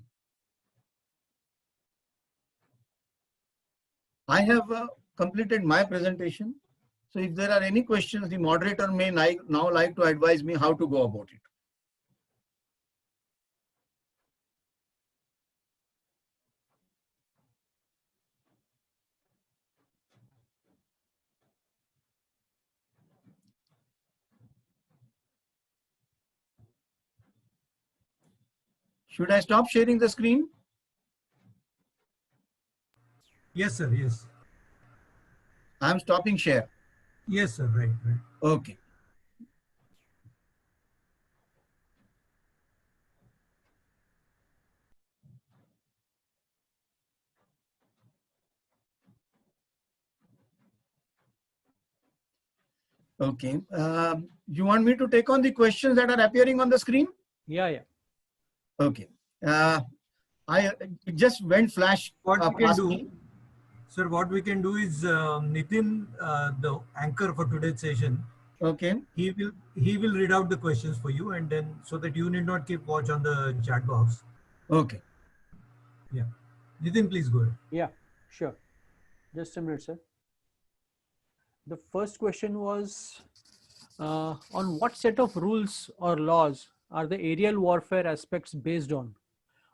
I have completed my presentation. So if there are any questions, the moderator may now like to advise me how to go about it. Should I stop sharing the screen? Yes, sir. Yes. I'm stopping share. Yes, sir. Right. Okay. Okay. You want me to take on the questions that are appearing on the screen? Yeah. Okay. It just went flash. What we can past do, me. sir, what we can do is Nitin, the anchor for today's session, Okay. he will read out the questions for you, and then so that you need not keep watch on the chat box. Okay. Yeah. Nitin, please go ahead. Yeah, sure. Just a minute, sir. The first question was on what set of rules or laws are the aerial warfare aspects based on?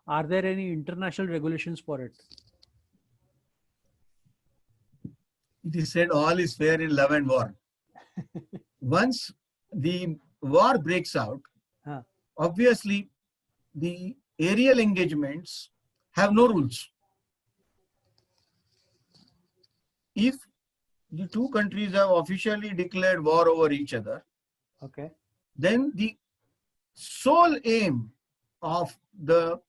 Are there any international regulations for it? It is said all is fair in love and war. Once the war breaks out, Huh. obviously the aerial engagements have no rules. If the two countries have officially declared war over each other, Okay. then the sole aim of the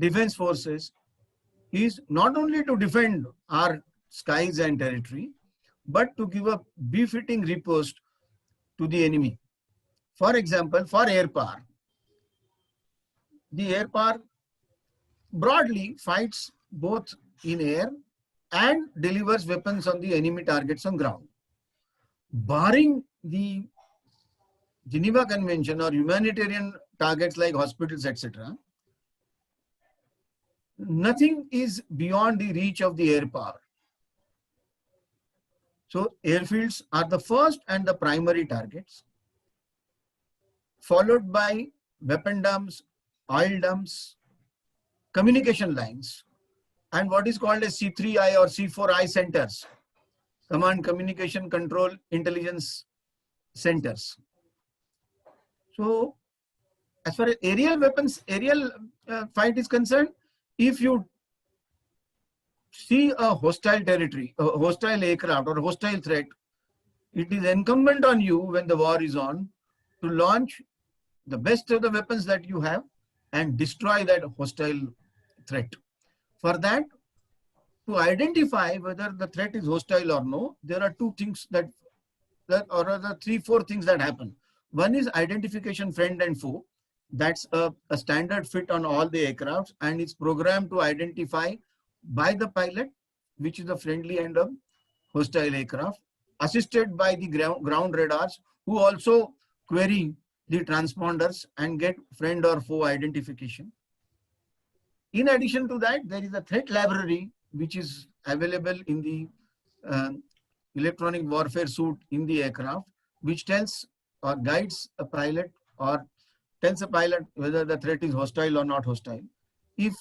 defense forces is not only to defend our skies and territory, but to give a befitting riposte to the enemy. For example, for air power, the air power broadly fights both in air and delivers weapons on the enemy targets on ground. Barring the Geneva Convention or humanitarian targets like hospitals, etc., nothing is beyond the reach of the air power. So airfields are the first and the primary targets, followed by weapon dumps, oil dumps, communication lines, and what is called as C3I or C4I centers, command, communication, control, intelligence centers. So as far as aerial weapons, aerial fight is concerned, if you see a hostile territory, a hostile aircraft or a hostile threat, it is incumbent on you when the war is on to launch the best of the weapons that you have and destroy that hostile threat. For that, to identify whether the threat is hostile or no, there are two things or rather 3-4 things that happen. One is identification friend and foe. That's a standard fit on all the aircrafts, and it's programmed to identify by the pilot which is a friendly and a hostile aircraft, assisted by the ground radars, who also query the transponders and get friend or foe identification. In addition to that, there is a threat library which is available in the electronic warfare suite in the aircraft, which tells or guides a pilot or tells a pilot whether the threat is hostile or not hostile. If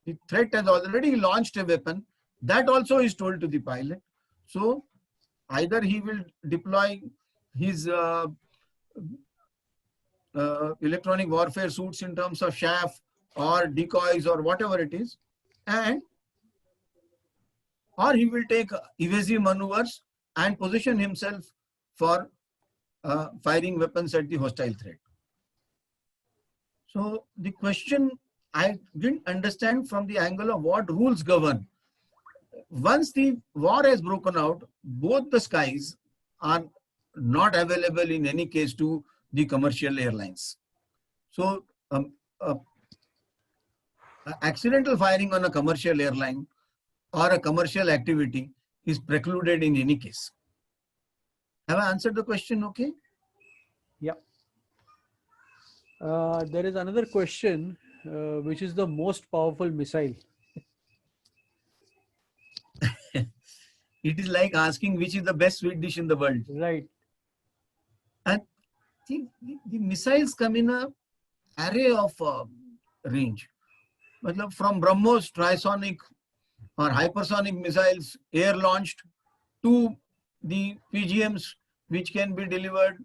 the threat has already launched a weapon, that also is told to the pilot. So either he will deploy his electronic warfare suits in terms of chaff or decoys or whatever it is, or he will take evasive maneuvers and position himself for firing weapons at the hostile threat. So the question I didn't understand from the angle of what rules govern. Once the war has broken out, both the skies are not available in any case to the commercial airlines. So accidental firing on a commercial airline or a commercial activity is precluded in any case. Have I answered the question okay? Yeah. There is another question, which is the most powerful missile? It is like asking which is the best sweet dish in the world. Right. And the missiles come in an array of range. From BrahMos trisonic or hypersonic missiles, air launched, to the PGMs, which can be delivered,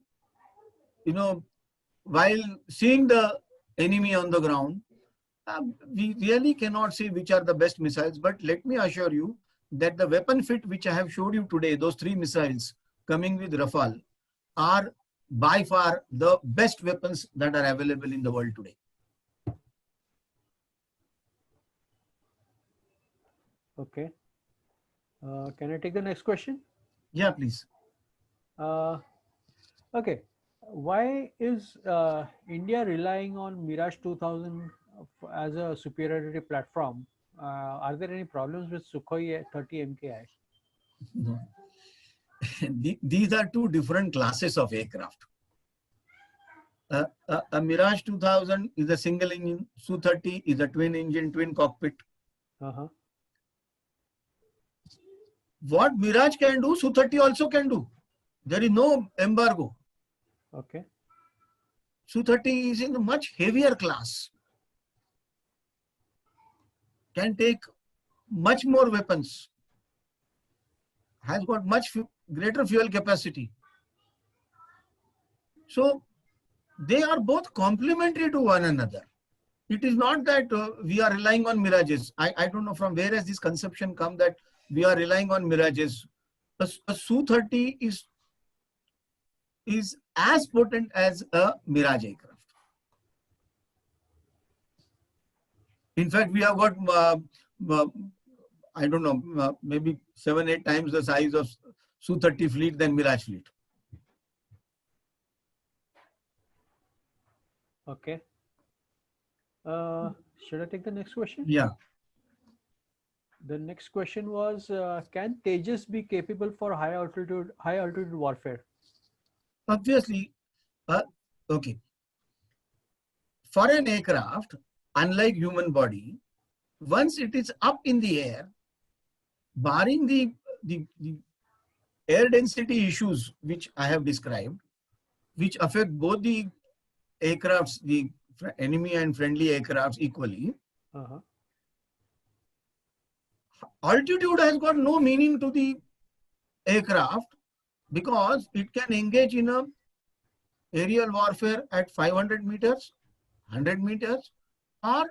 while seeing the enemy on the ground. We really cannot say which are the best missiles, but let me assure you that the weapon fit which I have showed you today, those 3 missiles coming with Rafale, are by far the best weapons that are available in the world today. Okay. Can I take the next question? Yeah, please. Okay. Why is India relying on Mirage 2000 as a superiority platform? Are there any problems with Sukhoi 30 MKI? No. These are 2 different classes of aircraft. A Mirage 2000 is a single engine, Su-30 is a twin engine, twin cockpit. what Mirage can do, Su-30 also can do. There is no embargo. Okay. Su-30 is in a much heavier class. Can take much more weapons. Has got much greater fuel capacity. So they are both complementary to one another. It is not that we are relying on Mirages. I don't know from where has this conception come that we are relying on Mirages. A Su-30 is as potent as a Mirage aircraft. In fact, we have got, I don't know, maybe 7-8 times the size of Su-30 fleet than Mirage fleet. Okay. Should I take the next question? Yeah. The next question was, can Tejas be capable for high altitude warfare? Obviously, okay. For an aircraft, unlike human body, once it is up in the air, barring the air density issues which I have described, which affect both the aircrafts, the enemy and friendly aircrafts equally, altitude has got no meaning to the aircraft because it can engage in a aerial warfare at 500 meters, 100 meters, or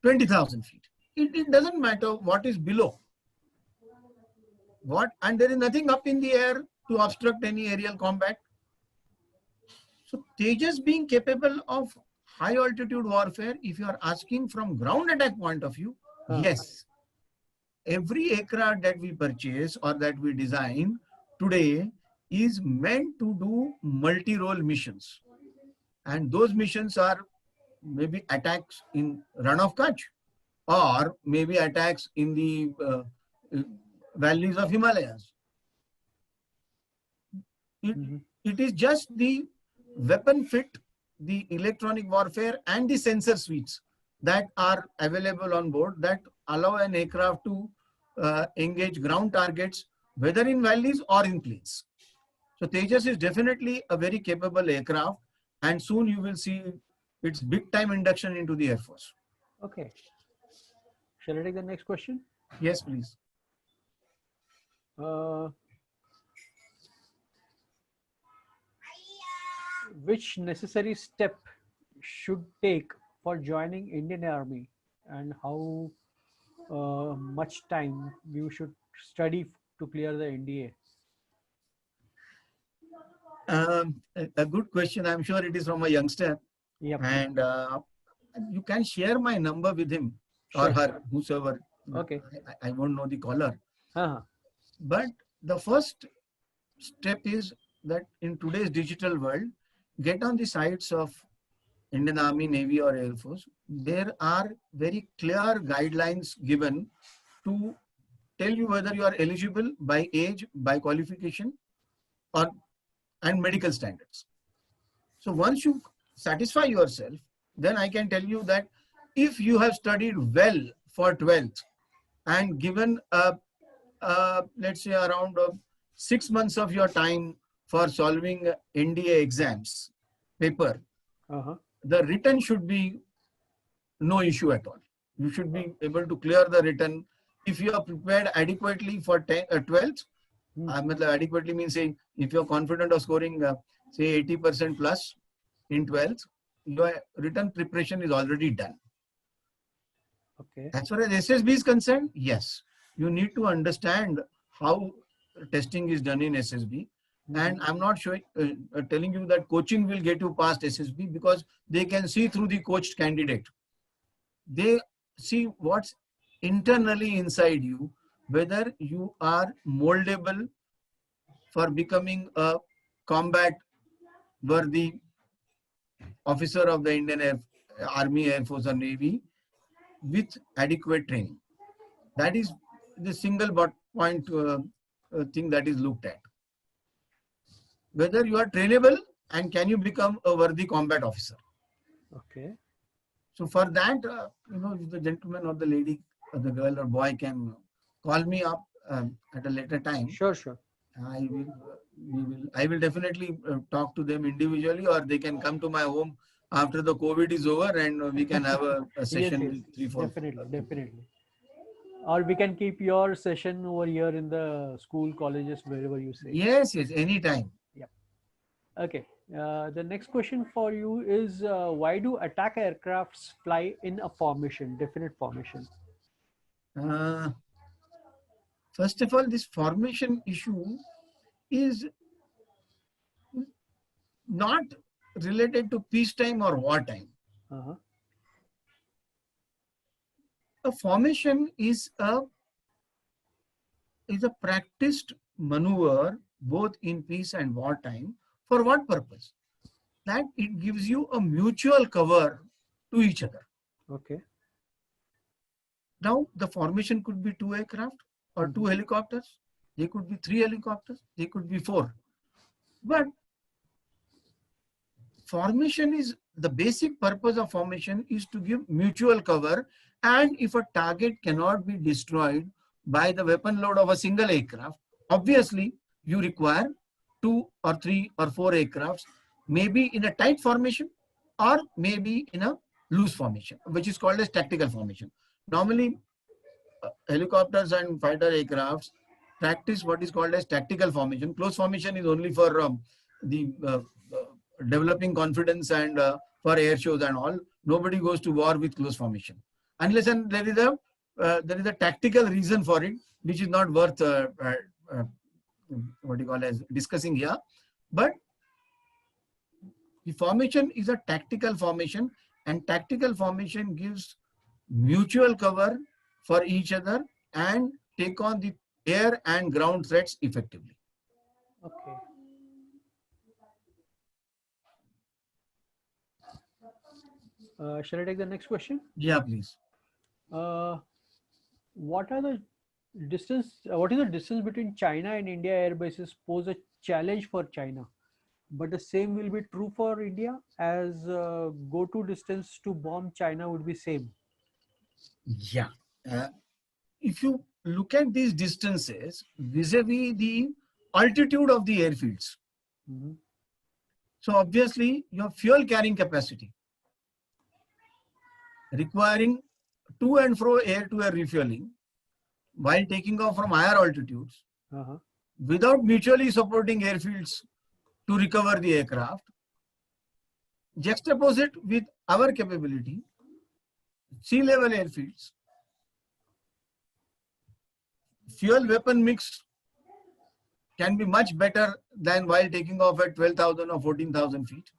20,000 feet. It doesn't matter what is below. And there is nothing up in the air to obstruct any aerial combat. So Tejas being capable of high altitude warfare, if you are asking from ground attack point of view, yes. Every aircraft that we purchase or that we design today is meant to do multi-role missions. And those missions are maybe attacks in Run of Kutch or maybe attacks in the valleys of Himalayas. It is just the weapon fit, the electronic warfare and the sensor suites that are available on board that allow an aircraft to engage ground targets, whether in valleys or in plains. So Tejas is definitely a very capable aircraft, and soon you will see its big time induction into the Air Force. Okay. Shall I take the next question? Yes, please. Which necessary step should take for joining Indian Army, and how much time you should study to clear the NDA? A good question. I'm sure it is from a youngster. Yep. And you can share my number with him or her, whosoever. Okay. I won't know the caller. Uh-huh. But the first step is that in today's digital world, get on the sites of Indian Army, Navy or Air Force. There are very clear guidelines given to tell you whether you are eligible by age, by qualification, and medical standards. So once you satisfy yourself, then I can tell you that if you have studied well for 12th and given let's say around 6 months of your time for solving NDA exams paper, the written should be no issue at all. You should be able to clear the written. If you are prepared adequately for 12th, adequately means saying if you are confident of scoring say 80% plus in 12th, your written preparation is already done. Okay. As far as SSB is concerned, yes, you need to understand how testing is done in SSB. And I'm not telling you that coaching will get you past SSB, because they can see through the coached candidate. They see what's internally inside you, whether you are moldable for becoming a combat worthy officer of the Indian Army, Air Force or Navy with adequate training. That is the single point thing that is looked at. Whether you are trainable and can you become a worthy combat officer. Okay. So for that, if the gentleman or the lady or the girl or boy can call me up at a later time. Sure, sure. I will definitely talk to them individually, or they can come to my home after the COVID is over, and we can have a session Yes, with 3-4. definitely. Or we can keep your session over here in the school, colleges, wherever you say. Yes, anytime. Okay. The next question for you is why do attack aircrafts fly in a formation, definite formation? First of all, this formation issue is not related to peacetime or wartime. Uh-huh. A formation is a practiced maneuver both in peace and wartime. For what purpose? That it gives you a mutual cover to each other. Okay. Now, the formation could be 2 aircraft or 2 helicopters. They could be 3 helicopters. They could be 4. But formation is, the basic purpose of formation is to give mutual cover. And if a target cannot be destroyed by the weapon load of a single aircraft, obviously you require 2 or 3 or 4 aircrafts, maybe in a tight formation or maybe in a loose formation, which is called as tactical formation. Normally, helicopters and fighter aircrafts practice what is called as tactical formation. Close formation is only for developing confidence and for air shows and all. Nobody goes to war with close formation unless and there is a tactical reason for it, which is not worth what you call as discussing here. But the formation is a tactical formation, and tactical formation gives mutual cover for each other and take on the air and ground threats effectively. Okay. Shall I take the next question? Yeah, please. What is the distance between China and India air bases pose a challenge for China, but the same will be true for India, as go-to distance to bomb China would be same? Yeah. If you look at these distances vis-a-vis the altitude of the airfields, so obviously your fuel carrying capacity requiring to and fro air-to-air refueling while taking off from higher altitudes without mutually supporting airfields to recover the aircraft, juxtapose it with our capability, sea level airfields, fuel weapon mix can be much better than while taking off at 12,000 or 14,000 feet.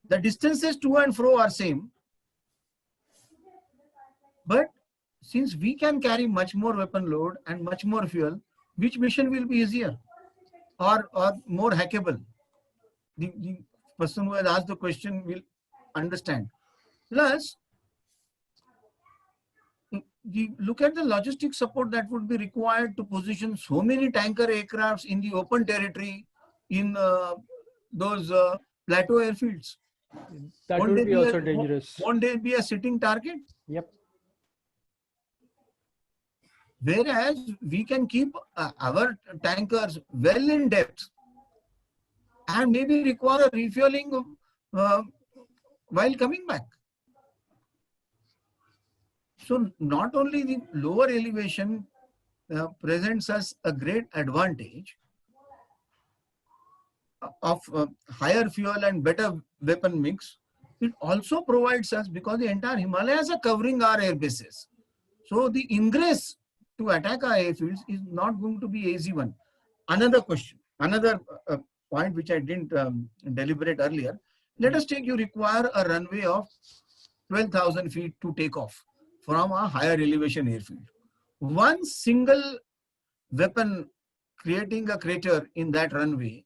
The distances to and fro are same, but since we can carry much more weapon load and much more fuel, which mission will be easier or more hackable? The person who has asked the question will understand. Plus, you look at the logistic support that would be required to position so many tanker aircrafts in the open territory in those plateau airfields. That would be also dangerous. Won't there be a sitting target? Yep. Whereas we can keep our tankers well in depth and maybe require a refueling while coming back. So not only the lower elevation presents us a great advantage of higher fuel and better weapon mix, it also provides us, because the entire Himalayas are covering our air bases. So the ingress to attack our airfields is not going to be easy one. Another question, another point which I didn't deliberate earlier. Let us take, you require a runway of 12,000 feet to take off from a higher elevation airfield. One single weapon creating a crater in that runway,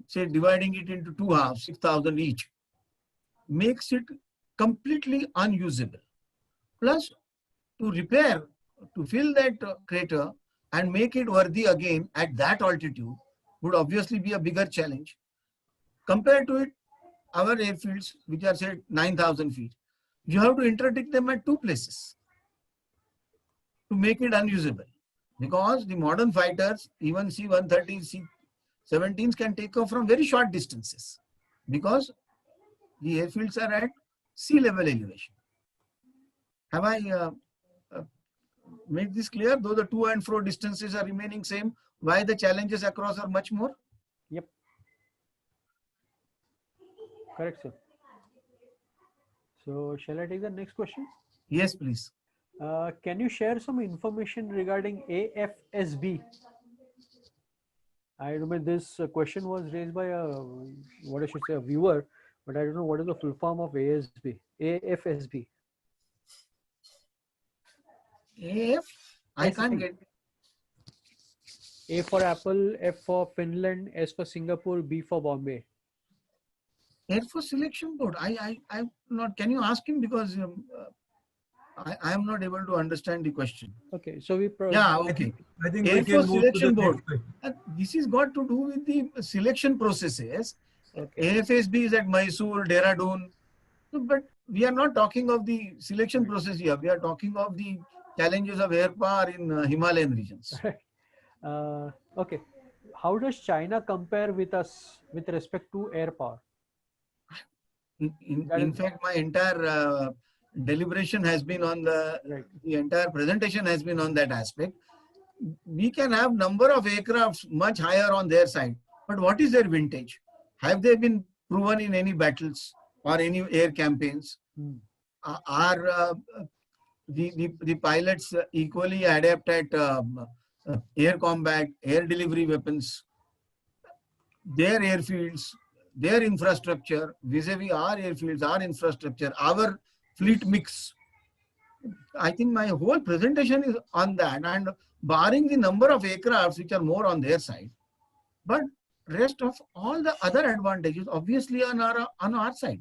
say dividing it into 2 halves, 6,000 each, makes it completely unusable. Plus, to repair, to fill that crater and make it worthy again at that altitude would obviously be a bigger challenge. Compared to it, our airfields, which are say 9,000 feet, you have to interdict them at 2 places to make it unusable. Because the modern fighters, even C-130, C-17s can take off from very short distances because the airfields are at sea level elevation. Have I made this clear? Though the to and fro distances are remaining same, why the challenges across are much more? Yep. Correct, sir. So shall I take the next question? Yes, please. Can you share some information regarding AFSB? I remember this question was raised by what I should say, a viewer, but I don't know what is the full form of ASB, AFSB. AF? I can't get. A for Apple, F for Finland, S for Singapore, B for Bombay. Air Force Selection Board. I'm not. Can you ask him, because I am not able to understand the question. Okay, so we Yeah, okay. I think Air we can Force move to the Selection Board. next question. This is got to do with the selection processes. Okay. AFSB is at Mysore, Dehradun. So, but we are not talking of the selection process here. We are talking of the challenges of air power in Himalayan regions. Okay. How does China compare with us with respect to air power? In fact, my entire deliberation has been on the entire presentation has been on that aspect. We can have number of aircrafts much higher on their side, but what is their vintage? Have they been proven in any battles or any air campaigns? Are the pilots equally adept at air combat, air delivery weapons, their airfields, their infrastructure vis-a-vis our airfields, our infrastructure, our fleet mix? I think my whole presentation is on that, and barring the number of aircrafts which are more on their side, but rest of all the other advantages obviously on our side.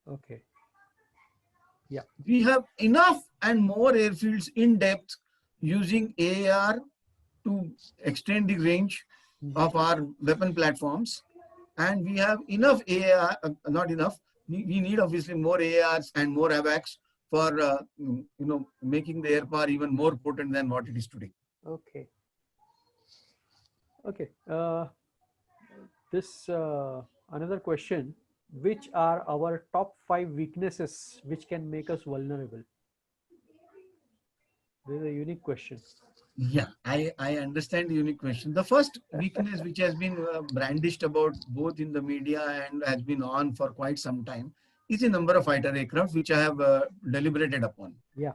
Okay. Yeah. We have enough and more airfields in depth using AAR to extend the range of our weapon platforms. And we have enough AAR, not enough. We need obviously more AARs and more AWACS for making the air power even more potent than what it is today. Okay. Okay. This another question. Which are our top 5 weaknesses which can make us vulnerable? This is a unique question. Yeah, I understand the unique question. The first weakness which has been brandished about both in the media and has been on for quite some time is the number of fighter aircraft, which I have deliberated upon. Yeah.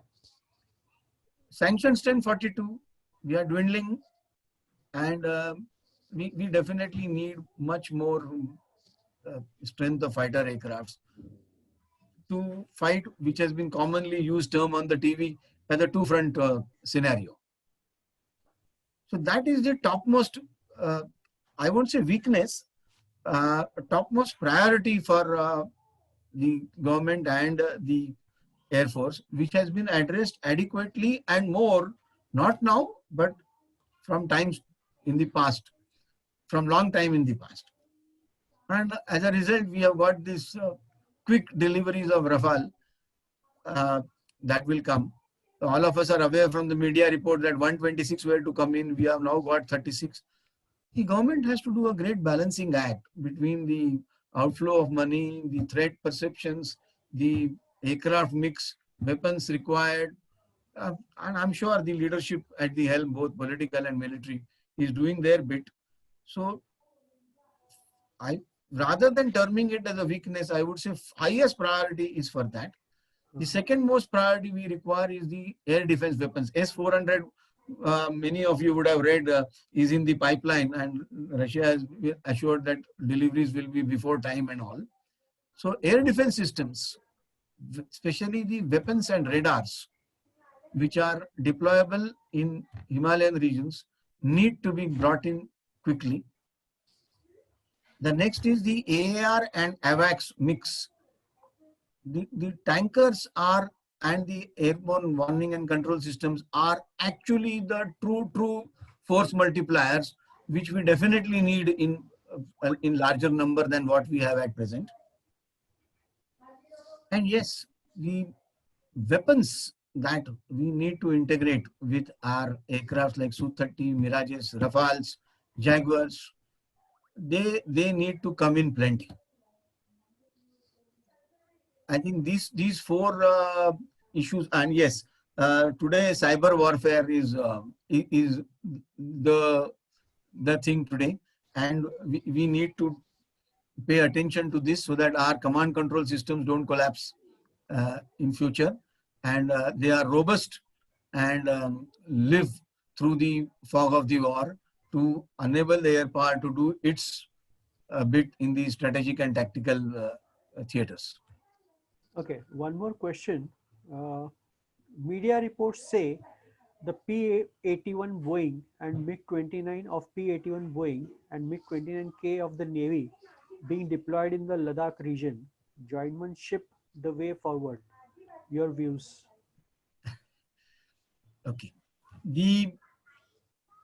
Sanctions 1042, we are dwindling, and we definitely need much more strength of fighter aircrafts to fight, which has been commonly used term on the TV as a two-front scenario. So that is the topmost, I won't say weakness, topmost priority for the government and the Air Force, which has been addressed adequately and more, not now, but from times in the past, from long time in the past. And as a result, we have got this quick deliveries of Rafale that will come. All of us are aware from the media report that 126 were to come in. We have now got 36. The government has to do a great balancing act between the outflow of money, the threat perceptions, the aircraft mix, weapons required. And I'm sure the leadership at the helm, both political and military, is doing their bit. So rather than terming it as a weakness, I would say highest priority is for that. The second most priority we require is the air defense weapons. S-400, many of you would have read, is in the pipeline, and Russia has assured that deliveries will be before time and all. So air defense systems, especially the weapons and radars, which are deployable in Himalayan regions, need to be brought in quickly. The next is the AAR and AWACS mix. The tankers are, and the airborne warning and control systems are actually the true force multipliers, which we definitely need in larger number than what we have at present. And yes, the weapons that we need to integrate with our aircraft like Su-30, Mirages, Rafales, Jaguars. They need to come in plenty. I think these four issues, and yes, today cyber warfare is the thing today, and we need to pay attention to this so that our command control systems don't collapse in future, and they are robust and live through the fog of the war to enable the air power to do its bit in the strategic and tactical theaters. Okay, one more question. Media reports say the P-81 Boeing and MiG-29 of P-81 Boeing and MiG-29K of the Navy being deployed in the Ladakh region. Jointmanship the way forward. Your views? Okay. The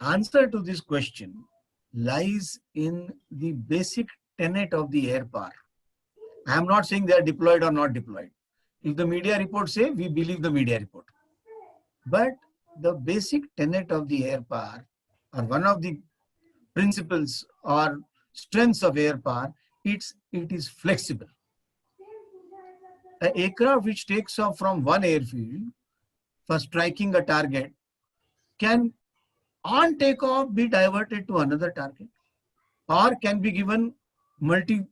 answer to this question lies in the basic tenet of the air power. I am not saying they are deployed or not deployed. If the media reports say, we believe the media report. But the basic tenet of the air power, or one of the principles or strengths of air power, it is flexible. An aircraft which takes off from one airfield for striking a target can on takeoff be diverted to another target, or can be given multiple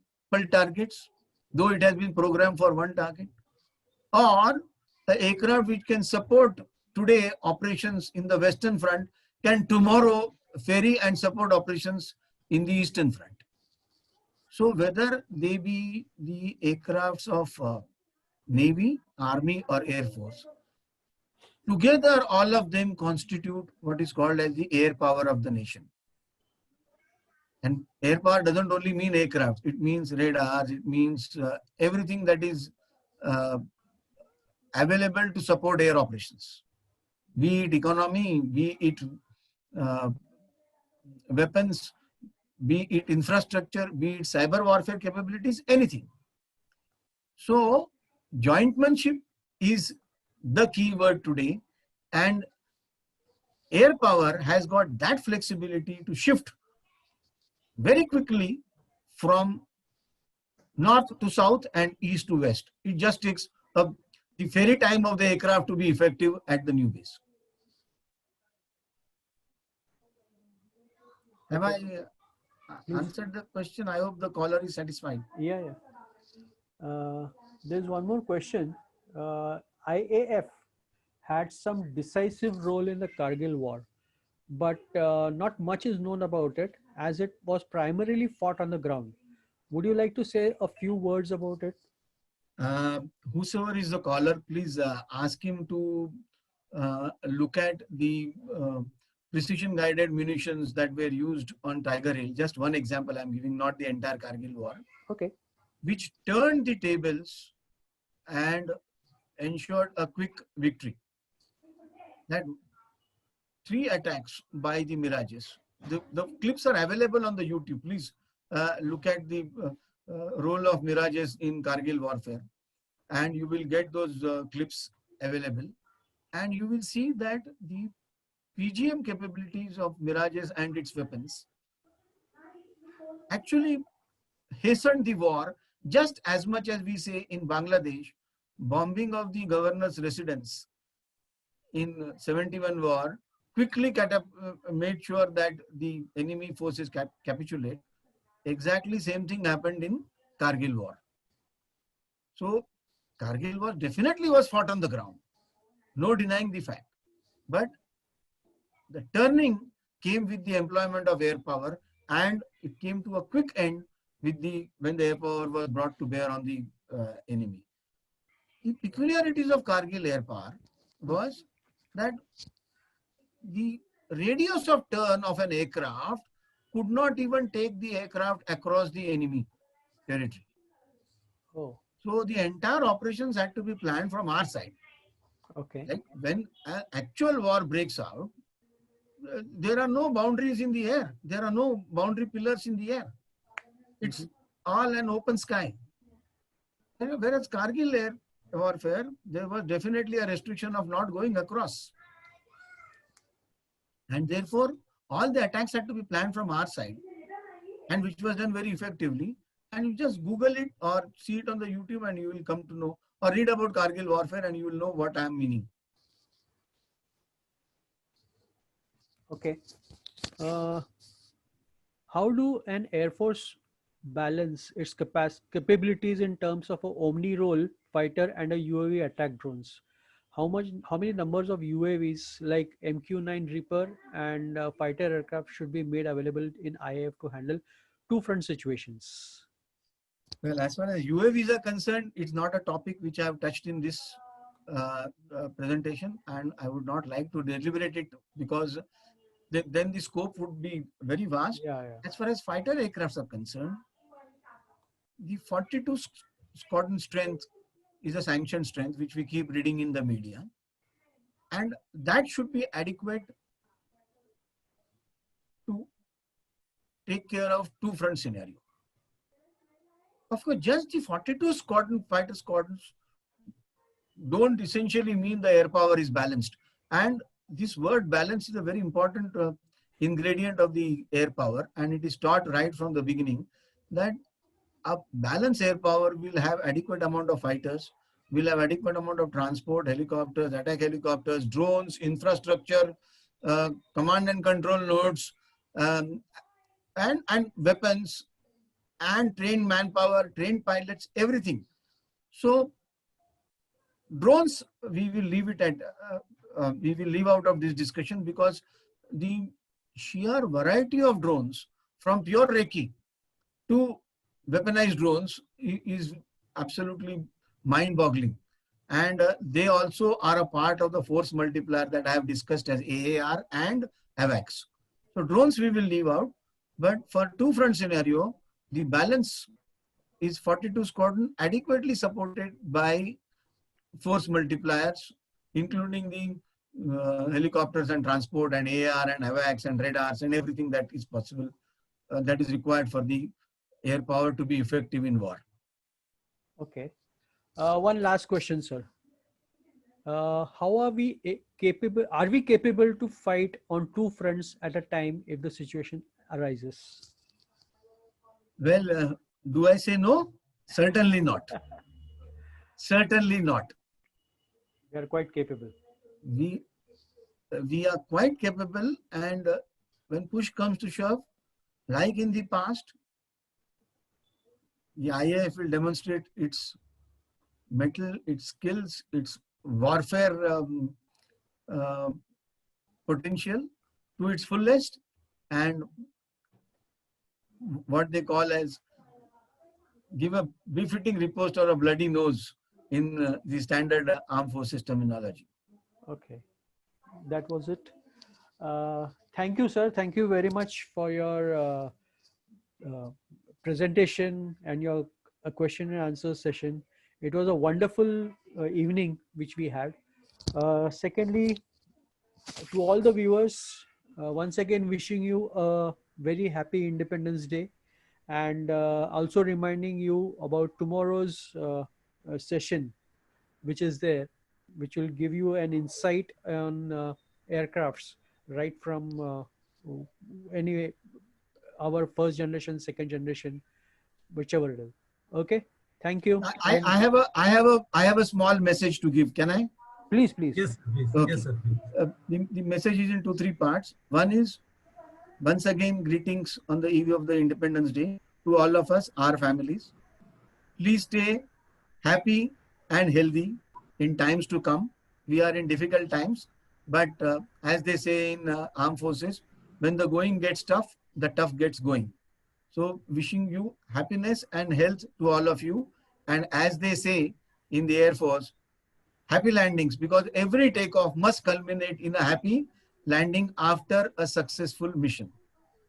targets, though it has been programmed for one target, or the aircraft which can support today operations in the Western Front can tomorrow ferry and support operations in the Eastern Front. So whether they be the aircrafts of Navy, Army, or Air Force, together all of them constitute what is called as the air power of the nation. And air power doesn't only mean aircraft, it means radars, it means everything that is available to support air operations. Be it economy, be it weapons, be it infrastructure, be it cyber warfare capabilities, anything. So jointmanship is the key word today, and air power has got that flexibility to shift very quickly from north to south and east to west. It just takes the ferry time of the aircraft to be effective at the new base. Have I answered the question? I hope the caller is satisfied. Yeah. There's one more question. IAF had some decisive role in the Kargil war, but not much is known about it as it was primarily fought on the ground. Would you like to say a few words about it? Whosoever is the caller, please ask him to look at the precision guided munitions that were used on Tiger Hill. Just one example I'm giving, not the entire Kargil war. Okay. Which turned the tables and ensured a quick victory. That 3 attacks by the Mirages. The clips are available on the YouTube. Please look at the role of Mirages in Kargil warfare, and you will get those clips available, and you will see that the PGM capabilities of Mirages and its weapons actually hastened the war just as much as we say in Bangladesh, bombing of the governor's residence in 71 war quickly made sure that the enemy forces capitulate. Exactly same thing happened in Kargil war. So Kargil war definitely was fought on the ground. No denying the fact. But the turning came with the employment of air power, and it came to a quick end with when the air power was brought to bear on the enemy. The peculiarities of Kargil air power was that the radius of turn of an aircraft could not even take the aircraft across the enemy territory. Oh. So the entire operations had to be planned from our side. Okay. Like when an actual war breaks out, there are no boundaries in the air. There are no boundary pillars in the air. It's all an open sky. Whereas Kargil air warfare, there was definitely a restriction of not going across. And therefore, all the attacks had to be planned from our side, and which was done very effectively. And you just Google it or see it on the YouTube and you will come to know, or read about Kargil warfare and you will know what I am meaning. Okay. How do an Air Force balance its capabilities in terms of a Omni role fighter and a UAV attack drones? How many numbers of UAVs like MQ-9 Reaper and fighter aircraft should be made available in IAF to handle two front situations? Well, as far as UAVs are concerned, it's not a topic which I have touched in this presentation, and I would not like to deliberate it because then the scope would be very vast. Yeah. As far as fighter aircrafts are concerned, the 42 squadron strength is a sanctioned strength, which we keep reading in the media. And that should be adequate to take care of two front scenario. Of course, just the 42 fighter squadrons don't essentially mean the air power is balanced. And this word balance is a very important ingredient of the air power. And it is taught right from the beginning that a balanced air power will have adequate amount of fighters, will have adequate amount of transport, helicopters, attack helicopters, drones, infrastructure, command and control nodes, and weapons, and trained manpower, trained pilots, everything. So drones, we will leave it at, we will leave out of this discussion because the sheer variety of drones from pure Recce to weaponized drones is absolutely mind-boggling. And they also are a part of the force multiplier that I have discussed as AAR and AWACS. So drones we will leave out, but for two front scenario, the balance is 42 squadron adequately supported by force multipliers, including the helicopters and transport and AR and AWACS and radars and everything that is possible, that is required for the air power to be effective in war. Okay. One last question, sir. How are we capable? Are we capable to fight on two fronts at a time if the situation arises? Well, do I say no? Certainly not. Certainly not. We are quite capable. We are quite capable, and when push comes to shove, like in the past, the IAF will demonstrate its mettle, its skills, its warfare potential to its fullest, and what they call as give a befitting riposte or a bloody nose in the standard armed forces terminology. Okay, that was it. Thank you, sir. Thank you very much for your presentation and your question and answer session. It was a wonderful evening which we had. Secondly, to all the viewers, once again wishing you a very happy Independence Day, and also reminding you about tomorrow's session, which is there, which will give you an insight on aircrafts right from anyway our first generation, second generation, whichever it is. Okay, thank you. I have a small message to give. Can I? Please. Yes, please. Okay. Yes, sir. Please. The message is in 2-3 parts. One is, once again, greetings on the eve of the Independence Day to all of us, our families. Please stay happy and healthy in times to come. We are in difficult times, but as they say in armed forces, when the going gets tough, the tough gets going. So wishing you happiness and health to all of you. And as they say in the Air Force, happy landings, because every takeoff must culminate in a happy landing after a successful mission.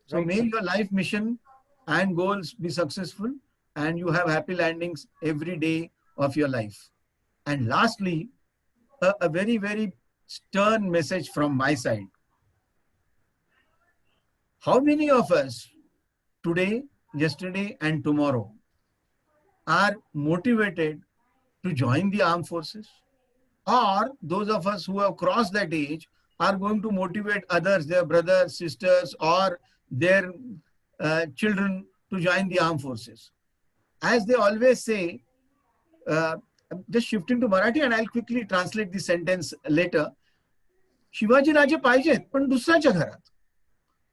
So Right, may sir. your life mission and goals be successful, and you have happy landings every day of your life. And lastly, a very, very stern message from my side. How many of us today, yesterday, and tomorrow are motivated to join the armed forces? Or those of us who have crossed that age are going to motivate others, their brothers, sisters, or their children to join the armed forces? As they always say, just shifting to Marathi and I'll quickly translate the sentence later. Shivaji राजे पाहिजेत पण दुसऱ्याच्या घरात.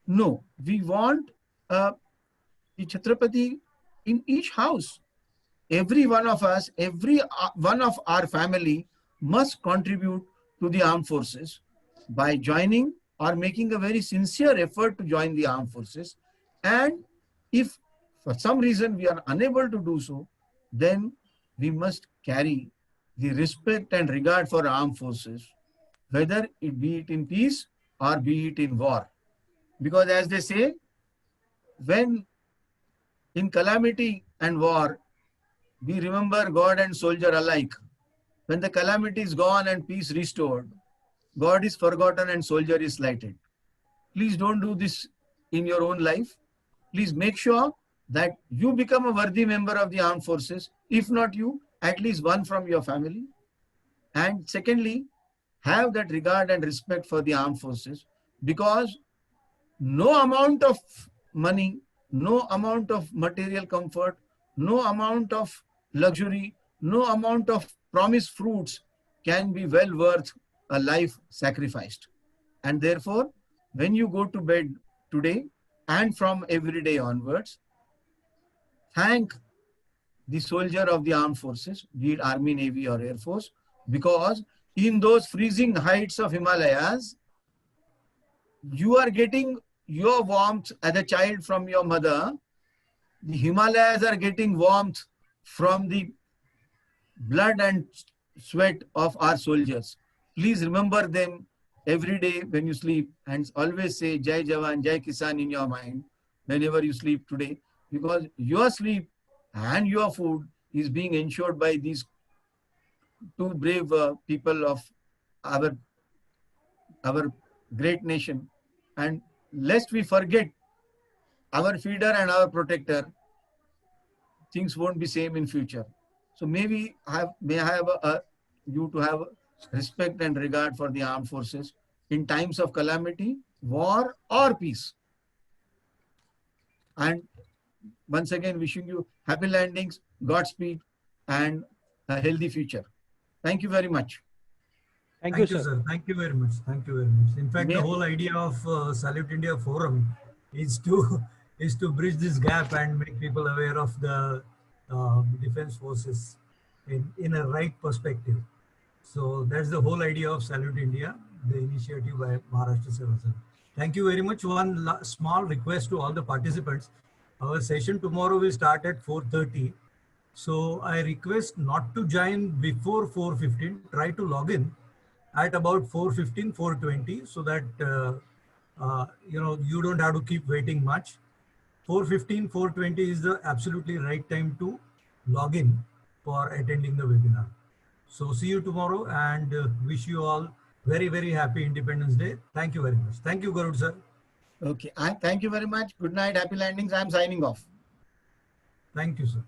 No, we want the Chhatrapati in each house. Every one of us, every one of our family must contribute to the armed forces by joining or making a very sincere effort to join the armed forces. And if for some reason we are unable to do so, then we must carry the respect and regard for armed forces, whether it be it in peace or be it in war. Because as they say, when in calamity and war, we remember God and soldier alike. When the calamity is gone and peace restored, God is forgotten and soldier is slighted. Please don't do this in your own life. Please make sure that you become a worthy member of the armed forces. If not you, at least one from your family. And secondly, have that regard and respect for the armed forces, because no amount of money, no amount of material comfort, no amount of luxury, no amount of promised fruits can be well worth a life sacrificed. And therefore, when you go to bed today and from every day onwards, thank the soldier of the armed forces, be it Army, Navy or Air Force, because in those freezing heights of Himalayas, you are getting your warmth as a child from your mother. The Himalayas are getting warmth from the blood and sweat of our soldiers. Please remember them every day when you sleep, and always say Jai Jawan, Jai Kisan in your mind whenever you sleep today, because your sleep and your food is being ensured by these two brave people of our great nation. And lest we forget our feeder and our protector, things won't be same in future. So may I have you to have respect and regard for the armed forces in times of calamity, war or peace. And once again, wishing you happy landings, Godspeed, and a healthy future. Thank you very much. Thank you, sir. Sir. Thank you very much. Thank you very much. In fact, the whole idea of Salute India Forum is to bridge this gap and make people aware of the defense forces in a right perspective. So that's the whole idea of Salute India, the initiative by Maharashtra Seva Sabha. Thank you very much. One small request to all the participants. Our session tomorrow will start at 4:30. So I request not to join before 4:15. Try to log in at about 4:15, 4:20, so that you don't have to keep waiting much. 4:15, 4:20 is the absolutely right time to log in for attending the webinar. So see you tomorrow, and wish you all very, very happy Independence Day. Thank you very much. Thank you, Garud sir. Okay, thank you very much. Good night, happy landings. I'm signing off. Thank you, sir.